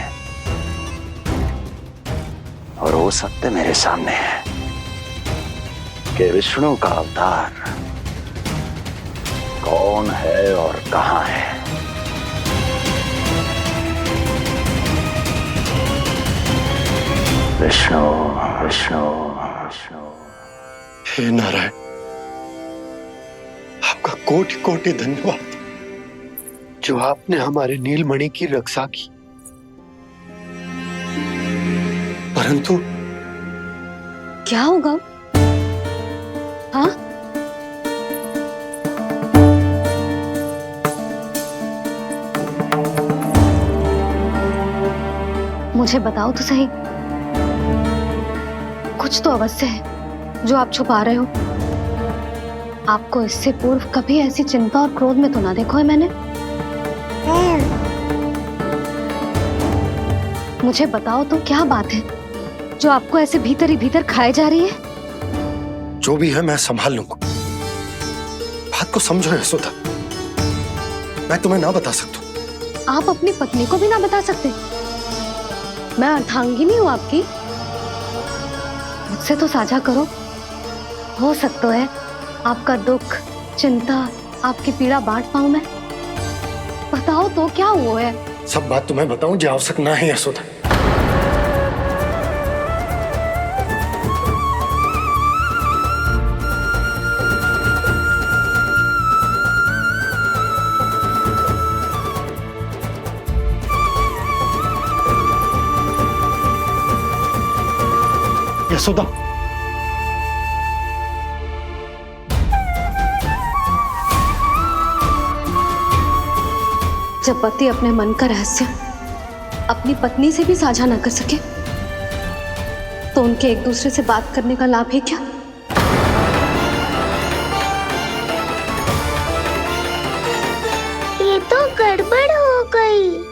और वो सत्य मेरे सामने है कि विष्णु का अवतार कौन है और कहां है। विष्णु विष्णु विष्णु। हे नारायण, आपका कोटि कोटि धन्यवाद जो आपने हमारे नीलमणि की रक्षा की। परंतु क्या होगा? हाँ, मुझे बताओ तो सही, कुछ तो अवश्य है जो आप छुपा रहे हो। आपको इससे पूर्व कभी ऐसी चिंता और क्रोध में तो ना देखो है मैंने। मुझे बताओ तो क्या बात है जो आपको ऐसे भीतर ही भीतर खाए जा रही है? जो भी है मैं संभाल लूंगा। बात को समझो यशोदा, मैं तुम्हें ना बता सकता। आप अपनी पत्नी को भी ना बता सकते? मैं अर्धांगिनी हूँ आपकी, मुझसे तो साझा करो। हो सकता है आपका दुख, चिंता, आपकी पीड़ा बांट पाऊं मैं। बताओ तो क्या हुआ है? सब बात तुम्हें बताऊं जो आवश्यक ना है यशोदा। यशोदा, जब पति अपने मन का रहस्य अपनी पत्नी से भी साझा न कर सके तो उनके एक दूसरे से बात करने का लाभ है क्या? ये तो गड़बड़ हो गई।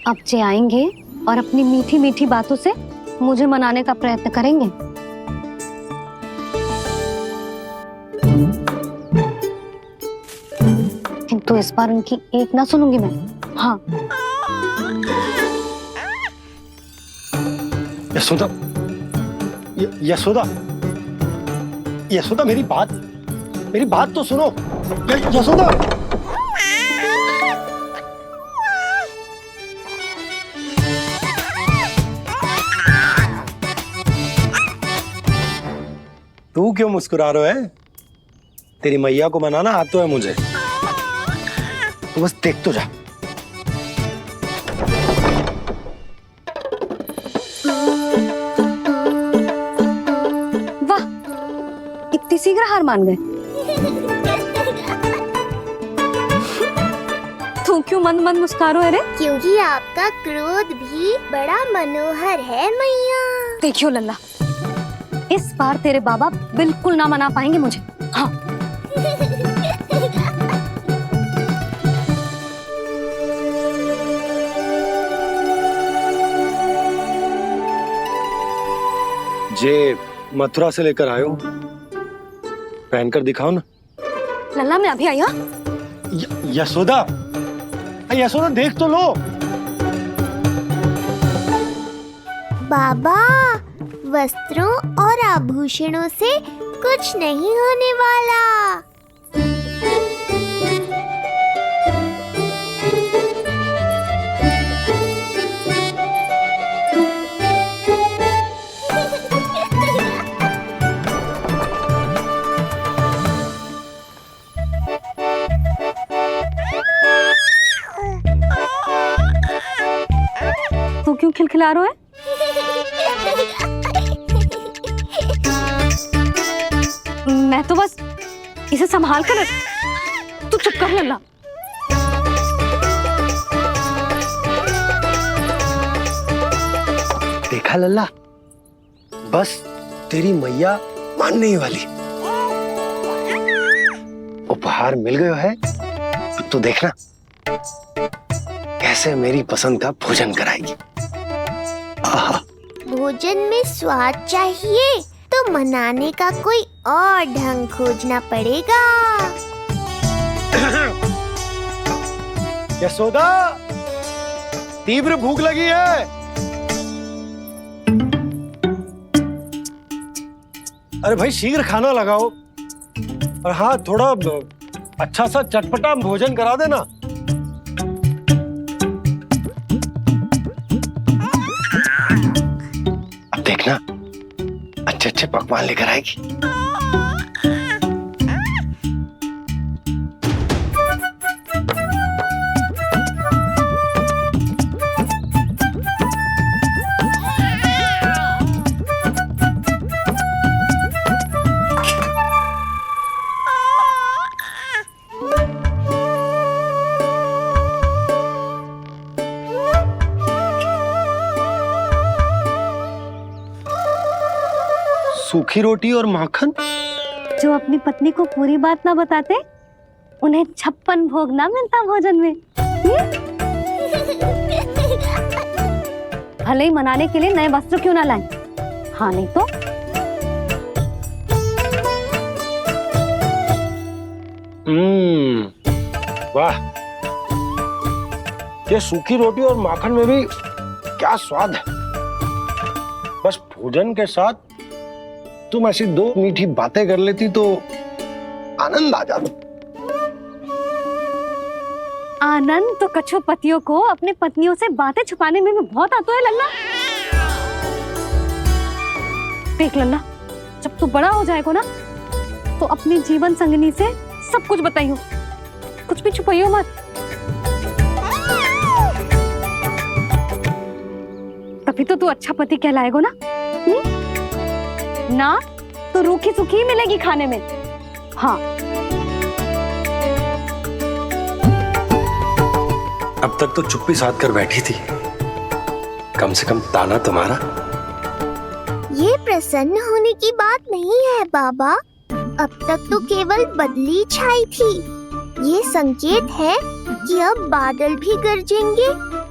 अब जे आएंगे और अपनी मीठी मीठी बातों से मुझे मनाने का प्रयत्न करेंगे। किंतु इस बार उनकी एक ना सुनूंगी मैं। हाँ यशोदा, यशोदा, यशोदा, मेरी बात तो सुनो। यशोदा, तू क्यों मुस्कुरा रहे है? तेरी मैया को मनाना आता है मुझे, तो बस देख तो जा। वाह, इतनी शीघ्र हार मान गए। तू क्यों मंद मंद मुस्कुरा रहे? क्योंकि आपका क्रोध भी बड़ा मनोहर है मैया। देखियो लल्ला, इस बार तेरे बाबा बिल्कुल ना मना पाएंगे मुझे। हाँ। जे मथुरा से लेकर आयो, पहनकर दिखाओ ना। लल्ला मैं अभी आई। हाँ यशोदा, यशोदा देख तो लो। बाबा, वस्त्रों और आभूषणों से कुछ नहीं होने वाला। तू क्यों खिलखिला रहा है? मैं तो बस इसे संभाल कर। तू चुप कर लल्ला। देखा लल्ला, बस तेरी मैया मानने ही वाली। उपहार मिल गया है, अब तो देखना कैसे मेरी पसंद का भोजन कराएगी। भोजन में स्वाद चाहिए तो मनाने का कोई और ढंग खोजना पड़ेगा। यशोदा, तीव्र भूख लगी है। अरे भाई शीघ्र खाना लगाओ, और हाँ थोड़ा अच्छा सा चटपटा भोजन करा देना। अब देखना अच्छे अच्छे पकवान लेकर आएगी। सूखी रोटी और माखन। जो अपनी पत्नी को पूरी बात ना बताते, उन्हें 56 भोग ना मिलता भोजन में। भले ही मनाने के लिए नए वस्त्र क्यों ना लाएं, हाँ नहीं तो वाह, ये सूखी रोटी और माखन में भी क्या स्वाद है। बस भोजन के साथ तुम ऐसी दो मीठी बातें कर लेती तो आनंद आ जाता। आनंद तो कछुआ पतियों को अपने पत्नियों से बातें छुपाने में भी बहुत आता है लल्ला। देख लल्ला, जब तू बड़ा हो जाएगा ना तो अपनी जीवन संगनी से सब कुछ बताइयो, कुछ भी छुपाइयो मत। तभी तो तू अच्छा पति कहलाएगा ना। ना तो रूखी सूखी मिलेगी खाने में। हाँ, अब तक तो चुप्पी साध कर बैठी थी, कम से कम ताना तुम्हारा। ये प्रसन्न होने की बात नहीं है बाबा, अब तक तो केवल बदली छाई थी। ये संकेत है कि अब बादल भी गरजेंगे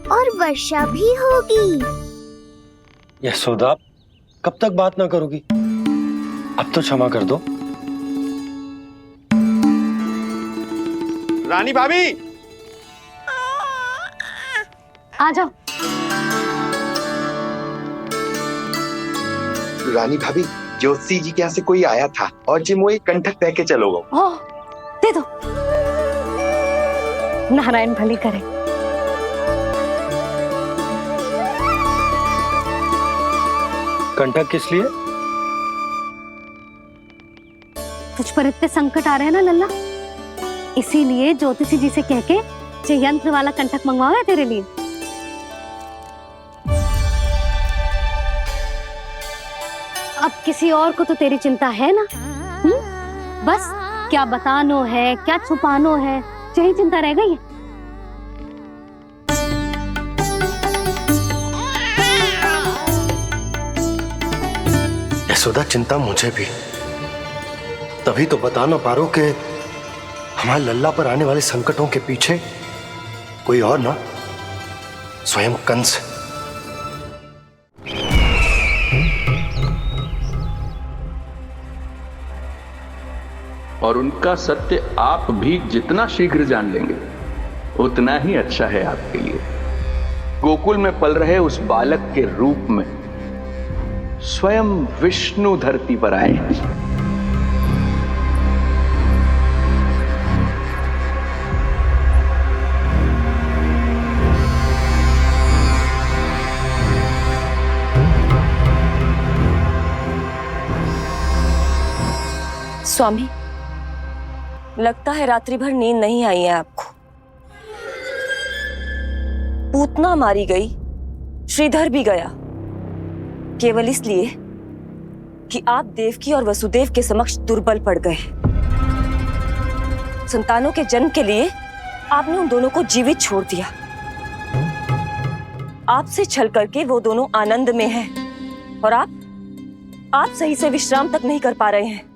और वर्षा भी होगी। यशोदा, कब तक बात ना करोगी? अब तो क्षमा कर दो। रानी भाभी, आ जाओ। रानी भाभी, ज्योति जी के यहाँ से कोई आया था और जी मुझे कंठक दे के चलोगे। ओह, दे दो। नारायण भली करे। कंठक किस लिए? तुझ पर इतने संकट आ रहे हैं ना लल्ला, इसीलिए ज्योतिषी जी से कह के ये यंत्र वाला कंठक मंगवाओ है तेरे लिए। अब किसी और को तो तेरी चिंता है ना? बस क्या बतानो है, क्या छुपानो है, यही चिंता रह गई है। यशोदा, चिंता मुझे भी, तभी तो बता ना पा रहा हूं कि हमारे लल्ला पर आने वाले संकटों के पीछे कोई और ना, स्वयं कंस। और उनका सत्य आप भी जितना शीघ्र जान लेंगे उतना ही अच्छा है आपके लिए। गोकुल में पल रहे उस बालक के रूप में स्वयं विष्णु धरती पर आए हैं। स्वामी, लगता है रात्रि भर नींद नहीं आई है आपको। पूतना मारी गई, श्रीधर भी गया, केवल इसलिए कि आप देवकी और वसुदेव के समक्ष दुर्बल पड़ गए। संतानों के जन्म के लिए आपने उन दोनों को जीवित छोड़ दिया। आपसे छल करके वो दोनों आनंद में हैं और आप सही से विश्राम तक नहीं कर पा रहे हैं।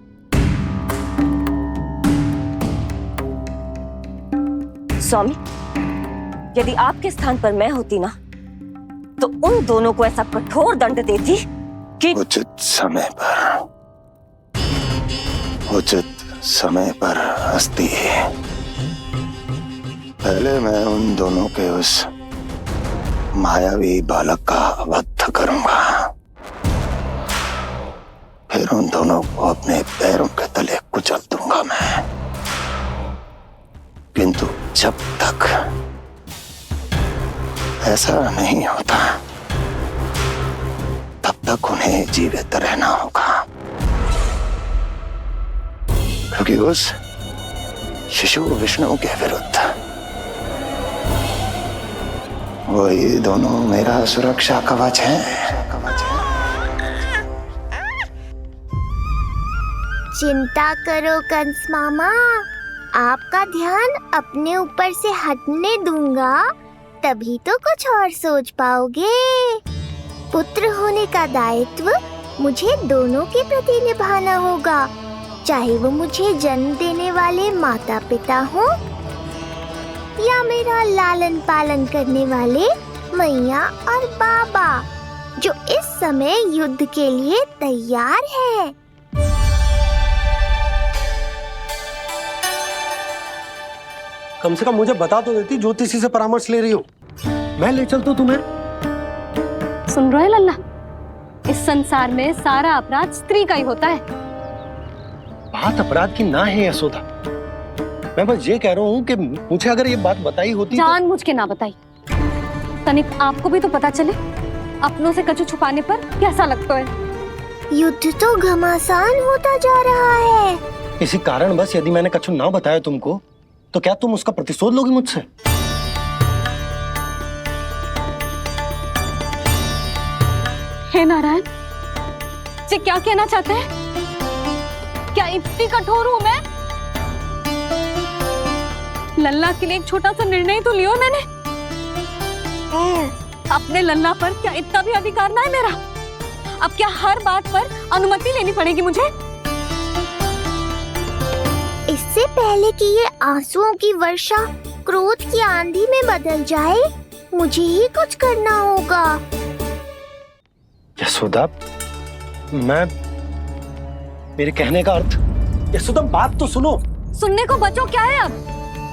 स्वामी, यदि आपके स्थान पर मैं होती ना तो उन दोनों को ऐसा कठोर दंड देती कि उचित समय पर हस्ती। पहले मैं उन दोनों के उस मायावी बालक का वध करूंगा, फिर उन दोनों को अपने पैरों के तले कुचल दूंगा मैं। किंतु जब तक ऐसा नहीं होता तब तक उन्हें जीवित रहना होगा, क्योंकि उस शिशु विष्णु के विरुद्ध वही दोनों मेरा सुरक्षा कवच है। चिंता करो कंस मामा, आपका ध्यान अपने ऊपर से हटने दूंगा, तभी तो कुछ और सोच पाओगे। पुत्र होने का दायित्व मुझे दोनों के प्रति निभाना होगा, चाहे वो मुझे जन्म देने वाले माता पिता हो या मेरा लालन पालन करने वाले मैया और बाबा, जो इस समय युद्ध के लिए तैयार है। कम से कम मुझे बता तो देती, ज्योतिषी से परामर्श ले रही हो, मैं ले चलता तुम्हें। सुन रहे लल्ला, इस संसार में सारा अपराध स्त्री का ही होता है। बात अपराध की ना है यशोदा, मैं बस ये कह रहा हूँ कि मुझे अगर ये बात बताई होती जान मुझ के ना बताई, तनिक आपको भी तो पता चले अपनों से कछु छुपाने पर कैसा लगता है। युद्ध तो घमासान होता जा रहा है। इसी कारण बस यदि मैंने कछु ना बताया तुमको, तो क्या तुम उसका प्रतिशोध लोगी मुझसे? हे नारायण, ये क्या कहना चाहते हैं? क्या इतनी कठोर हूं मैं? लल्ला के लिए एक छोटा सा निर्णय तो लियो मैंने। अपने लल्ला पर क्या इतना भी अधिकार ना है मेरा? अब क्या हर बात पर अनुमति लेनी पड़ेगी मुझे? इससे पहले कि ये आंसुओं की वर्षा क्रोध की आंधी में बदल जाए, मुझे ही कुछ करना होगा। यशोदा, मेरे कहने का अर्थ, यशोदा बात तो सुनो। सुनने को बचो क्या है अब?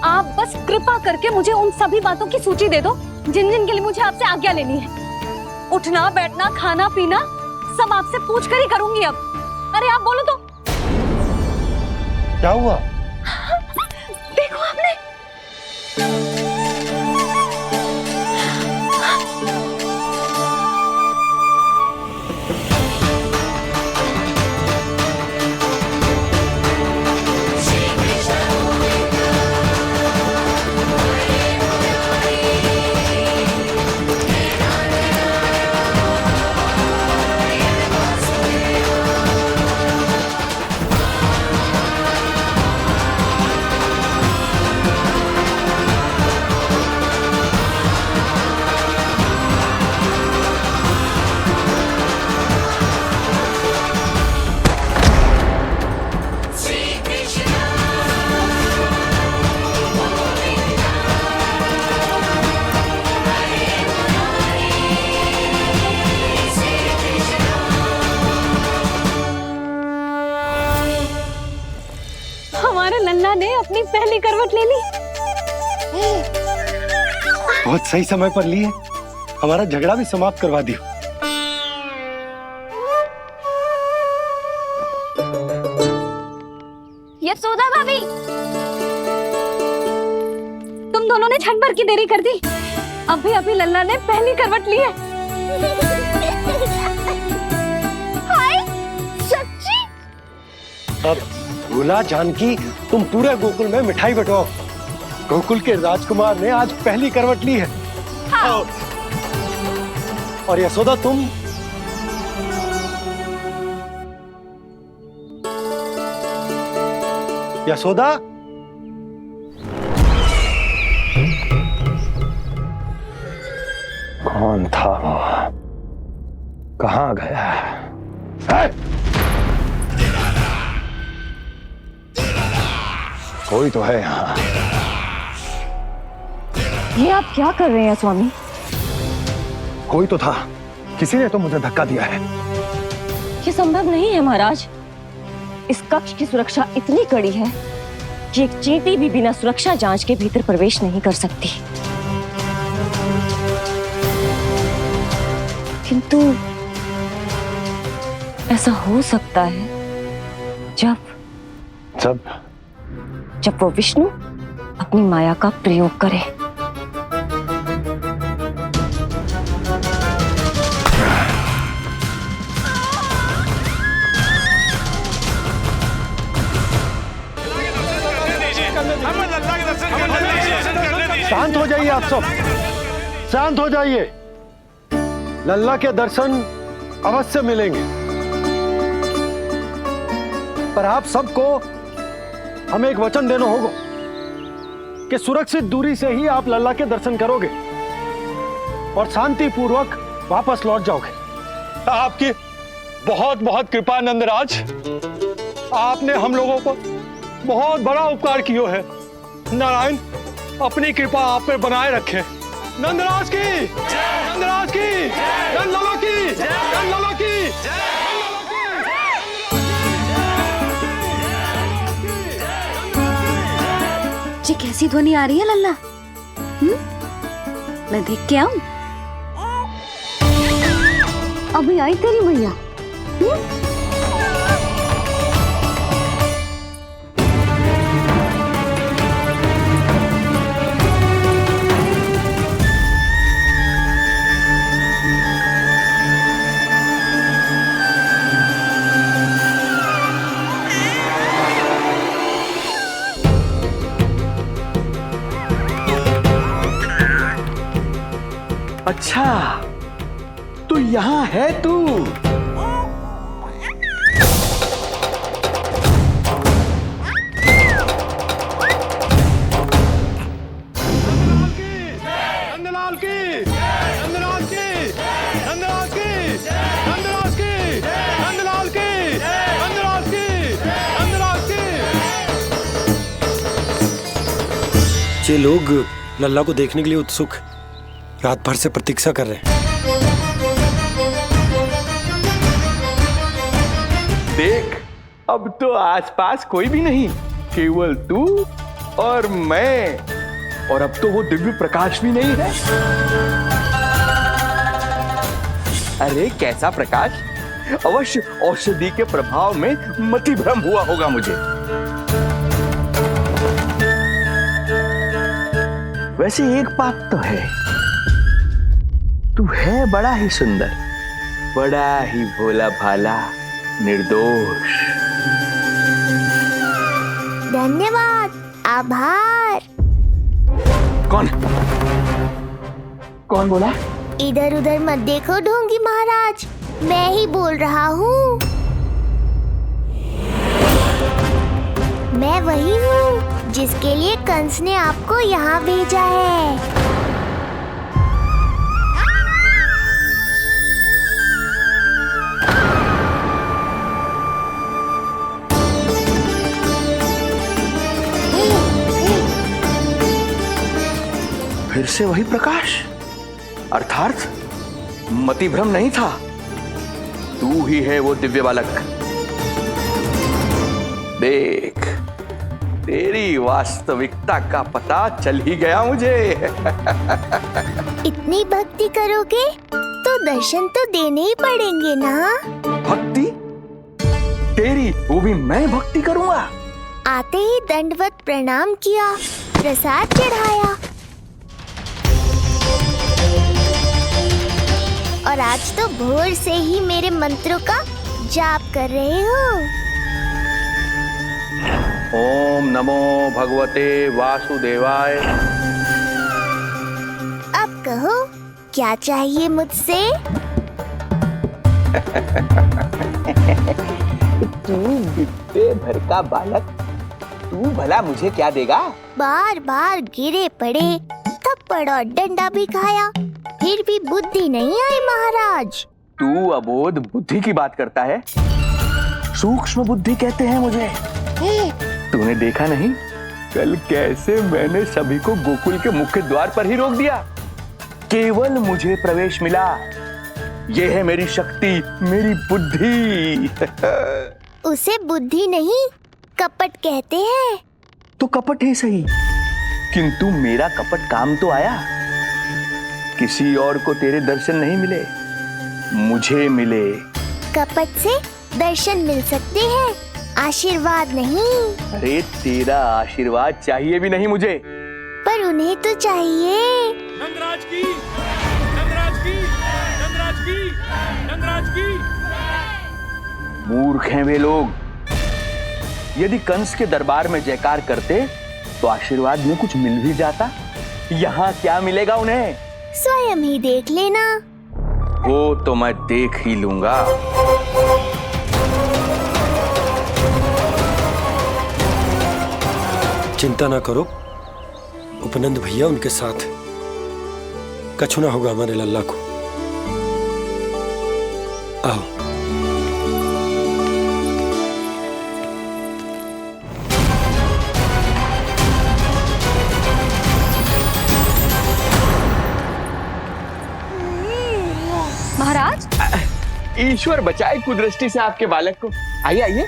आप बस कृपा करके मुझे उन सभी बातों की सूची दे दो जिन जिन के लिए मुझे आपसे आज्ञा लेनी है। उठना, बैठना, खाना, पीना सब आपसे पूछ कर ही करूंगी अब। अरे आप बोलो तो। क्या हुआ? देखो आपने। लल्ला ने अपनी पहली करवट ले ली। बहुत सही समय पर ली है। हमारा झगड़ा भी समाप्त करवा दियो। यशोदा भाभी, तुम दोनों ने क्षण भर की देरी कर दी। अभी लल्ला ने पहली करवट ली है। हाय, सच्ची? अब भूला जानकी, तुम पूरे गोकुल में मिठाई बंटवाओ। गोकुल के राजकुमार ने आज पहली करवट ली है। हाँ। और यशोदा तुम यशोदा, कौन था वो? कहाँ गया? कोई तो है यहाँ। ये आप क्या कर रहे हैं स्वामी? कोई तो था, किसी ने तो मुझे धक्का दिया है। ये संभव नहीं है महाराज। इस कक्ष की सुरक्षा इतनी कड़ी है कि एक चींटी भी बिना सुरक्षा जांच के भीतर प्रवेश नहीं कर सकती। किंतु ऐसा हो सकता है जब वो विष्णु अपनी माया का प्रयोग करे। शांत हो जाइए आप सब, शांत हो जाइए। लल्ला के दर्शन अवश्य मिलेंगे, पर आप सबको हमें एक वचन देना होगा कि सुरक्षित दूरी से ही आप लल्ला के दर्शन करोगे और शांति पूर्वक वापस लौट जाओगे। आपकी बहुत बहुत कृपा नंदराज, आपने हम लोगों को बहुत बड़ा उपकार किया है। नारायण अपनी कृपा आप पे बनाए रखे। नंदराज की, नंदराज की, नंदलाला की, नंदलाला की। ये कैसी ध्वनि आ रही है लल्ला? मैं देख के आऊं? अभी आई तेरी मैया। अच्छा, तो यहाँ है तू। नंदलाल की, नंदलाल की, नंदलाल की, नंदलाल की, नंदलाल की, नंदलाल की, नंदलाल की। ये लोग लल्ला को देखने के लिए उत्सुक रात भर से प्रतीक्षा कर रहे हैं। देख, अब तो आसपास कोई भी नहीं, केवल तू और मैं। और अब तो वो दिव्य प्रकाश भी नहीं है। अरे कैसा प्रकाश? अवश्य औषधि के प्रभाव में मतिभ्रम हुआ होगा मुझे। वैसे एक बात तो है, तू है बड़ा ही सुंदर, बड़ा ही भोला भाला, निर्दोष। धन्यवाद, आभार। कौन बोला? इधर उधर मत देखो ढोंगी महाराज, मैं ही बोल रहा हूँ। मैं वही हूँ जिसके लिए कंस ने आपको यहाँ भेजा है। फिर से वही प्रकाश, अर्थात मतिभ्रम नहीं था। तू ही है वो दिव्य बालक। देख, तेरी वास्तविकता का पता चल ही गया मुझे। इतनी भक्ति करोगे तो दर्शन तो देने ही पड़ेंगे ना। भक्ति? तेरी? वो भी मैं भक्ति करूंगा? आते ही दंडवत प्रणाम किया, प्रसाद चढ़ाया, और आज तो भोर से ही मेरे मंत्रों का जाप कर रहे हो। ओम नमो भगवते वासुदेवाय। अब कहो, क्या चाहिए मुझसे? तू बित्ते भर का बालक, तू भला मुझे क्या देगा? बार बार गिरे पड़े, थप्पड़ और डंडा भी खाया, फिर भी बुद्धि नहीं आई महाराज। तू अबोध बुद्धि की बात करता है? सूक्ष्म बुद्धि कहते हैं मुझे। तूने देखा नहीं कल कैसे मैंने सभी को गोकुल के मुख्य द्वार पर ही रोक दिया? केवल मुझे प्रवेश मिला। यह है मेरी शक्ति, मेरी बुद्धि। उसे बुद्धि नहीं, कपट कहते हैं। तो कपट ही सही, किंतु मेरा कपट काम तो आया। किसी और को तेरे दर्शन नहीं मिले, मुझे मिले। कपट से दर्शन मिल सकते हैं, आशीर्वाद नहीं। अरे तेरा आशीर्वाद चाहिए भी नहीं मुझे। पर उन्हें तो चाहिए। नंदराज की, नंदराज की, नंदराज की, नंदराज की। मूर्ख हैं वे लोग। यदि कंस के दरबार में जयकार करते तो आशीर्वाद में कुछ मिल भी जाता। यहाँ क्या मिलेगा उन्हें? स्वयं ही देख लेना। वो तो मैं देख ही लूंगा। चिंता ना करो, उपनंद भैया उनके साथ, कछु ना होगा हमारे लल्ला को। आओ। महाराज, ईश्वर बचाए कुदृष्टि से आपके बालक को। आइए आइए,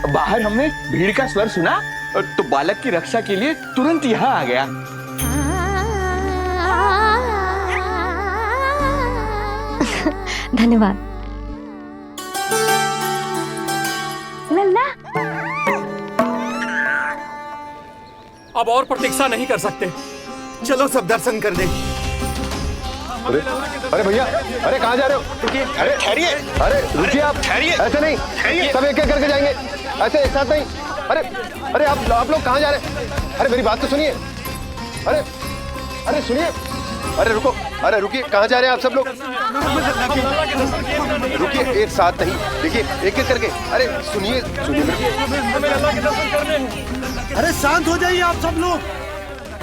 बाहर हमने भीड़ का स्वर सुना तो बालक की रक्षा के लिए तुरंत यहाँ आ गया। धन्यवाद। लल्ला, अब और प्रतीक्षा नहीं कर सकते, चलो सब दर्शन कर दें। अरे भैया, अरे कहाँ जा रहे हो? अरे ठहरिए, अरे रुकिए आप, ठहरिए। ऐसे नहीं, सब एक एक करके जाएंगे, ऐसे एक साथ नहीं। अरे आप लोग कहाँ जा रहे हैं? अरे मेरी बात तो सुनिए। अरे सुनिए, अरे रुको। अरे रुकिए, कहाँ जा रहे हैं आप सब लोग? रुकिए, एक साथ नहीं, देखिए एक एक करके। अरे सुनिए सुनिए। अरे शांत हो जाइए आप सब लोग,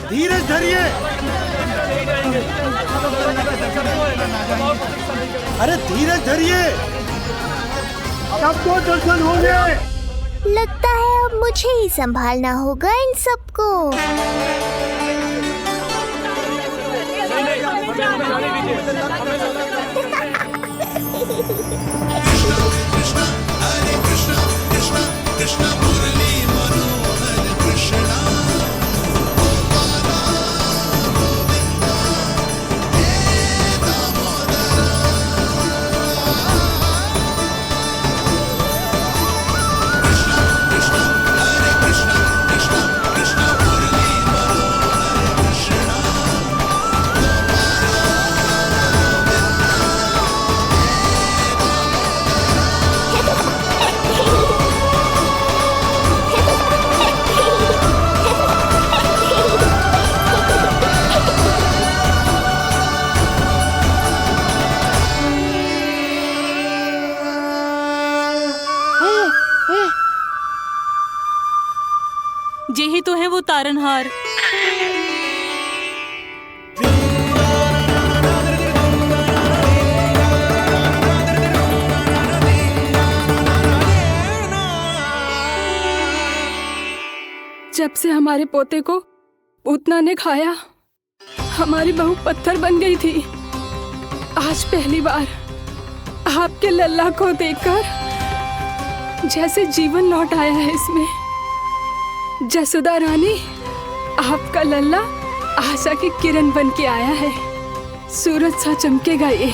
धीरज धरिए। अरे धीरज धरिए, सबको दर्शन होंगे। लगता है अब मुझे ही संभालना होगा इन सबको। यही तो है वो तारनहार। जब से हमारे पोते को पूतना ने खाया, हमारी बहू पत्थर बन गई थी। आज पहली बार आपके लल्ला को देखकर जैसे जीवन लौट आया है इसमें। जसोदा रानी, आपका लल्ला आशा की किरण बन के आया है। सूरज सा चमकेगा ये।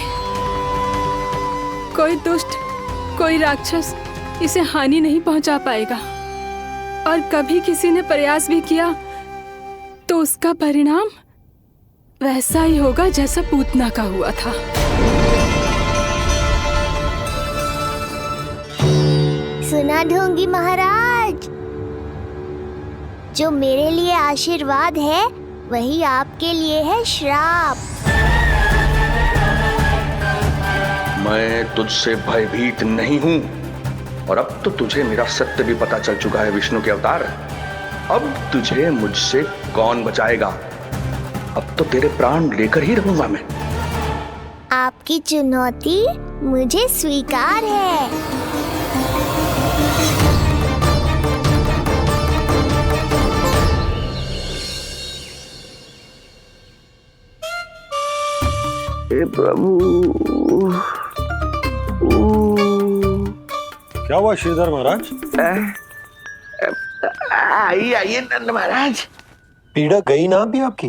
कोई दुष्ट, कोई राक्षस इसे हानि नहीं पहुंचा पाएगा। और कभी किसी ने प्रयास भी किया तो उसका परिणाम वैसा ही होगा जैसा पूतना का हुआ था। सुना ढोंगी महाराज, जो मेरे लिए आशीर्वाद है वही आपके लिए है श्राप। मैं तुझसे भयभीत नहीं हूं, और अब तो तुझे मेरा सत्य भी पता चल चुका है विष्णु के अवतार। अब तुझे मुझसे कौन बचाएगा? अब तो तेरे प्राण लेकर ही रहूंगा मैं। आपकी चुनौती मुझे स्वीकार है। हे प्रभु। क्या हुआ श्रीधर महाराज? आइए नंद महाराज। पीड़ा गई ना अभी आपकी?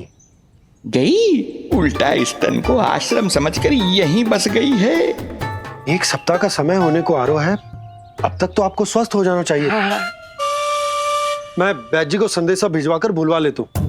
गई? उल्टा स्तन को आश्रम समझकर यहीं बस गई है। 1 सप्ताह का समय होने को आ रहा है, अब तक तो आपको स्वस्थ हो जाना चाहिए। मैं वैद्य जी को संदेशा भिजवाकर बुलवा लेता हूँ।